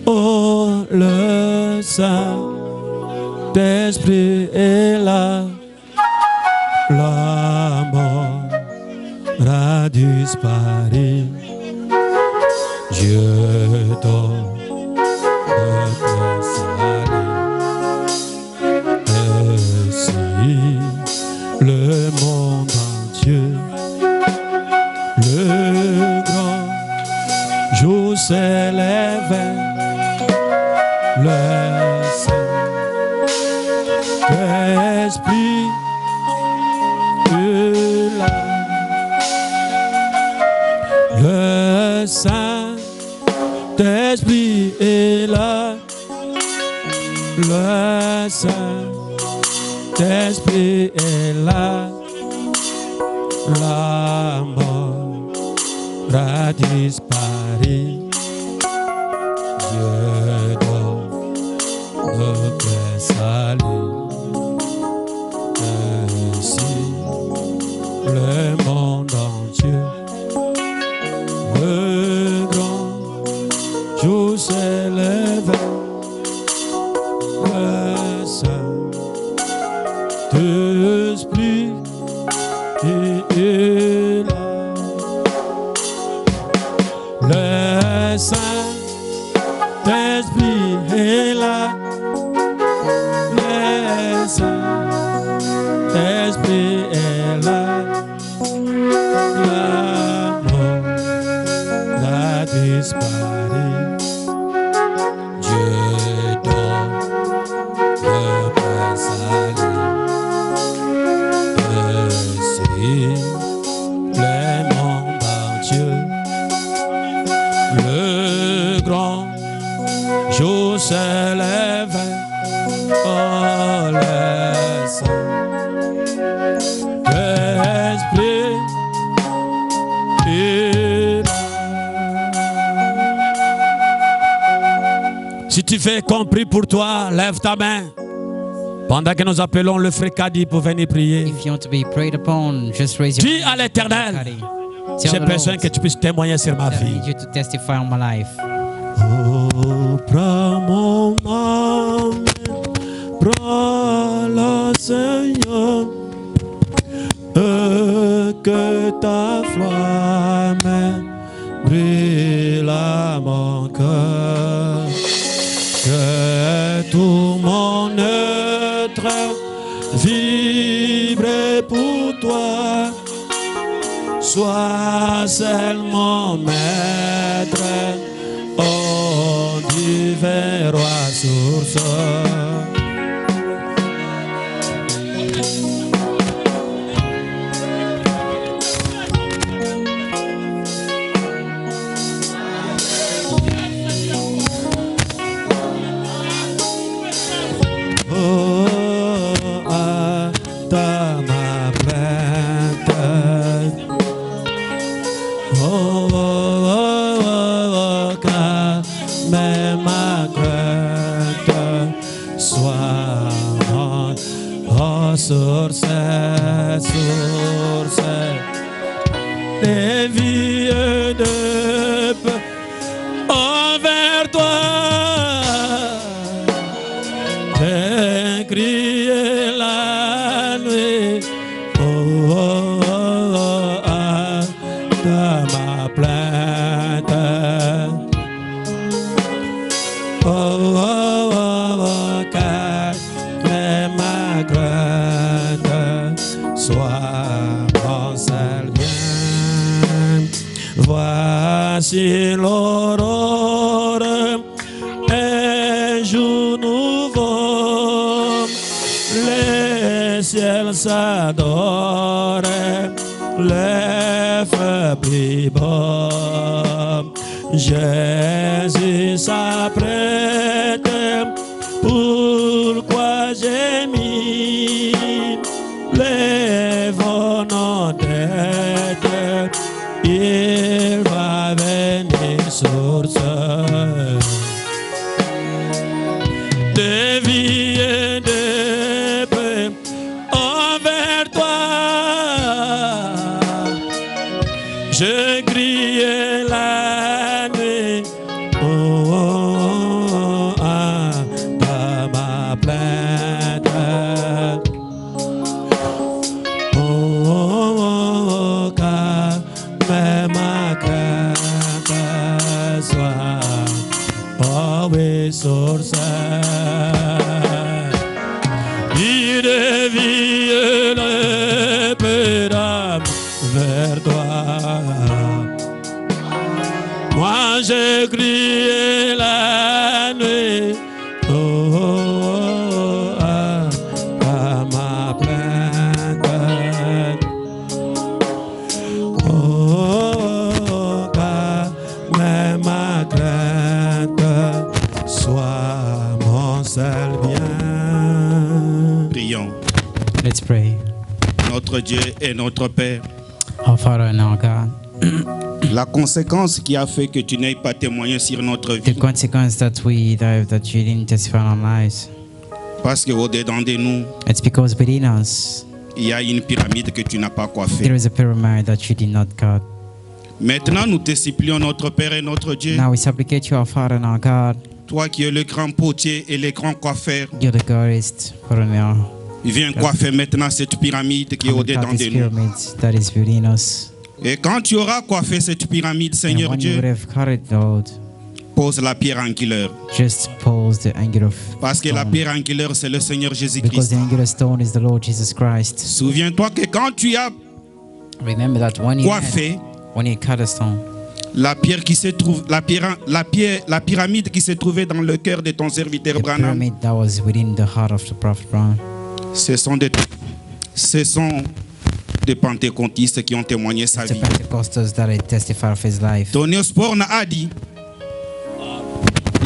Oh, le Saint-Esprit est là. La mort a disparu. Dieu donne notre salut. Ainsi, le monde entier, le grand jour s'élève. Le Saint-Esprit est là. Le Saint-Esprit est là. Le Saint-Esprit est là. La mort a disparu. Dieu donne notre salut. Ainsi, le monde entier, le grand jour s'élève. Le Saint-Esprit est là. Le Saint-Esprit est là. Le Saint-Esprit est là. La mort a disparu. Dieu donne le salut. Ainsi, le monde entier, le grand jour s'élève. Oh, le Saint-Esprit est là. Si tu fais compris pour toi, lève ta main. Pendant que nous appelons le frère Kadi pour venir prier. If you want to be prayed upon, just raise your Dis à l'Éternel, j'ai besoin que tu puisses témoigner sur ma I vie. need you to testify on my life. Oh, prends mon âme, prends-la, Seigneur, que ta flamme brille à mon cœur, que tout mon être vibre pour toi, sois seulement maître, oh divin roi source. Source, source des vies et de peu envers toi, j'ai crié la nuit, oh, oh, oh, oh, dans ma plainte, oh, oh, oh, oh, calme ma crainte. Sois mon seul bien. Voici l'aurore, un jour nouveau, les ciels s'adorent, les feux brillent beaux. Jésus s'apprête, pourquoi j'ai mis les vents tête, il va venir source de vie et de paix envers toi. Je crie crié la nuit. Oh, oh, oh, ah, par ma plainte. Oh, oh, oh, car même ma crainte soit always source. Il devient le pédame vers toi. Moi j'ai crié la nuit. Oh, oh, oh, ah, à ma plainte. Oh, oh, oh, car même ma crainte soit mon seul bien. Prions. Let's pray. Notre Dieu et notre Père. Our Father and our God. La conséquence qui a fait que tu n'aies pas témoigné sur notre The vie, consequence that you didn't testify on our lives, parce qu'au-dedans de nous, it's because within us il y a une pyramide que tu n'as pas there coiffée. is a pyramid that you did not cut. Maintenant, nous te supplions, notre Père et notre Dieu, Now we supplicate you, our Father and our God. toi qui es le grand potier et le grand coiffeur, You're the greatest coroner. viens coiffer maintenant cette pyramide qui est au-dedans de nous. Pyramid that is within us. Et quand tu auras coiffé cette pyramide, And Seigneur when you would Dieu, have cut it, Lord, pose la pierre angulaire. just pose the angular Parce que la stone. pierre angulaire, c'est le Seigneur Because Jésus-Christ. the angular stone is the Lord Jesus Christ. Souviens-toi que quand tu as Remember that when you coiffé, cut a stone, la pierre qui se trouve, la pyramide qui se trouvait dans le cœur de ton serviteur the Branham, pyramid that was within the heart of the prophet Branham, ce sont des pentecôtistes qui ont témoigné sa the vie. Pentecostals that testify of his life. Tony Osborne a dit,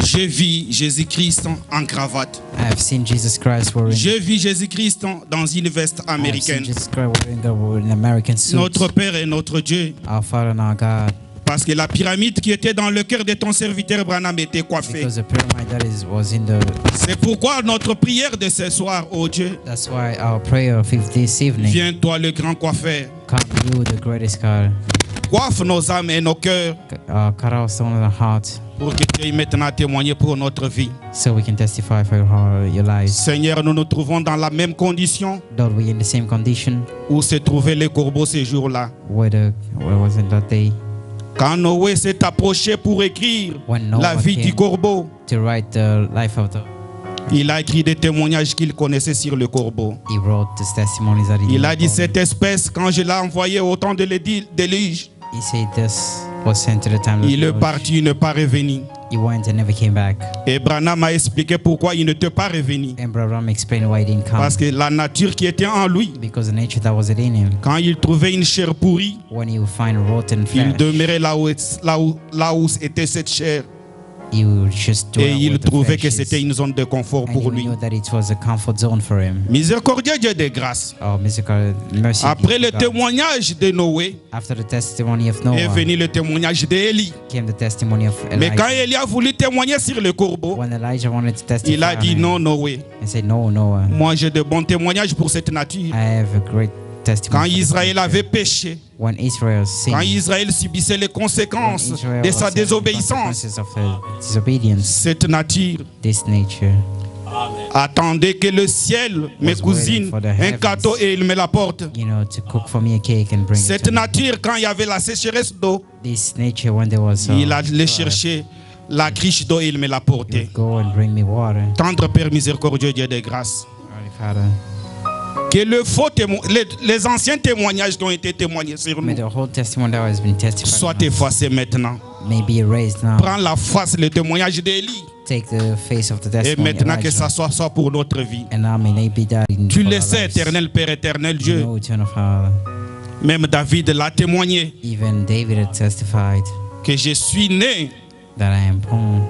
j'ai vu Jésus-Christ en cravate. I have seen Jesus Christ wearing. J'ai vu Jésus-Christ dans une veste I have seen américaine. Jesus Christ wearing an American suit. Notre Père et notre Dieu. Our Father and our God. Parce que la pyramide qui était dans le cœur de ton serviteur Branham était coiffée. Because the pyramid that was in the. C'est pourquoi notre prière de ce soir, oh Dieu, That's why our prayer of this evening. viens toi le grand coiffeur. Come you, the greatest God. Coiffe nos âmes et nos cœurs Cut our stone in our heart, pour que tu aies maintenant témoigné pour notre vie. so we can testify for your lives. Seigneur, nous nous trouvons dans la même condition Lord, we in the same condition où se trouvaient les corbeaux ces jours-là. where was in that day Quand Noé s'est approché pour écrire when Noah la vie came du corbeau, to write the life of the. il a écrit des témoignages qu'il connaissait sur le corbeau. He wrote the testimonies that he. Il a dit, knew. cette espèce, quand je l'ai envoyé au temps de l'élige, He said this was sent to the time. il est parti, il n'est pas revenu. He went and never came back. Et Branham a expliqué pourquoi il n'était pas revenu. And Branham explained why he didn't come. Parce que la nature qui était en lui, Because the nature that was within him, quand il trouvait une chair pourrie, when he would find rotten il flesh, demeurait là où était cette chair. he would just dwell Et il where the trouvait flesh que is. c'était une zone de confort And pour he lui. knew that it was a comfort zone for him. Miséricordieux Dieu de grâce. Oh, mercy. Après le God. témoignage de Noé, After the testimony of est Noah venu le témoignage d'Élie. came the testimony of Mais quand Elijah. Élie a voulu témoigner sur le corbeau, When Elijah wanted to testify, il a dit on him, non, Noé. he said, "No, Noah, Moi, j'ai de bons témoignages pour cette nature. I have a great testimony." Quand for the Israël future." avait péché, When Israel sinned, quand Israël subissait les when conséquences Israel de was sa suffering the désobéissance, consequences of her disobedience, cette nature this nature attendait que le ciel me Was cuisine waiting for the un heavens. gâteau et il me l'apporte. to cook for me a cake and bring it Cette to me. nature, quand il y avait la sécheresse d'eau, This nature, when there was il allait chercher la criche d'eau et il me l'apportait. go and bring me water. Tendre Père miséricordieux, Dieu de grâce. Holy Father, Que les anciens témoignages qui ont été témoignés sur may nous the whole testimony that has been testified soient on us effacés maintenant. may be erased now. Prends la face, le témoignage d'Élie. Take the face of the Et testimony maintenant que Elijah, ça soit pour notre vie. and now may they be that in Tu for le our sais, lives. éternel Père, éternel Dieu. You know, eternal Father. Même David l'a témoigné Even David had testified que je suis né that I am born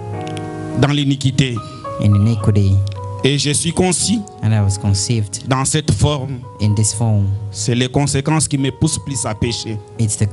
dans l'iniquité in iniquity, et je suis concis and I was conceived dans cette forme. in this form. C'est les conséquences qui me poussent plus à pécher. It's the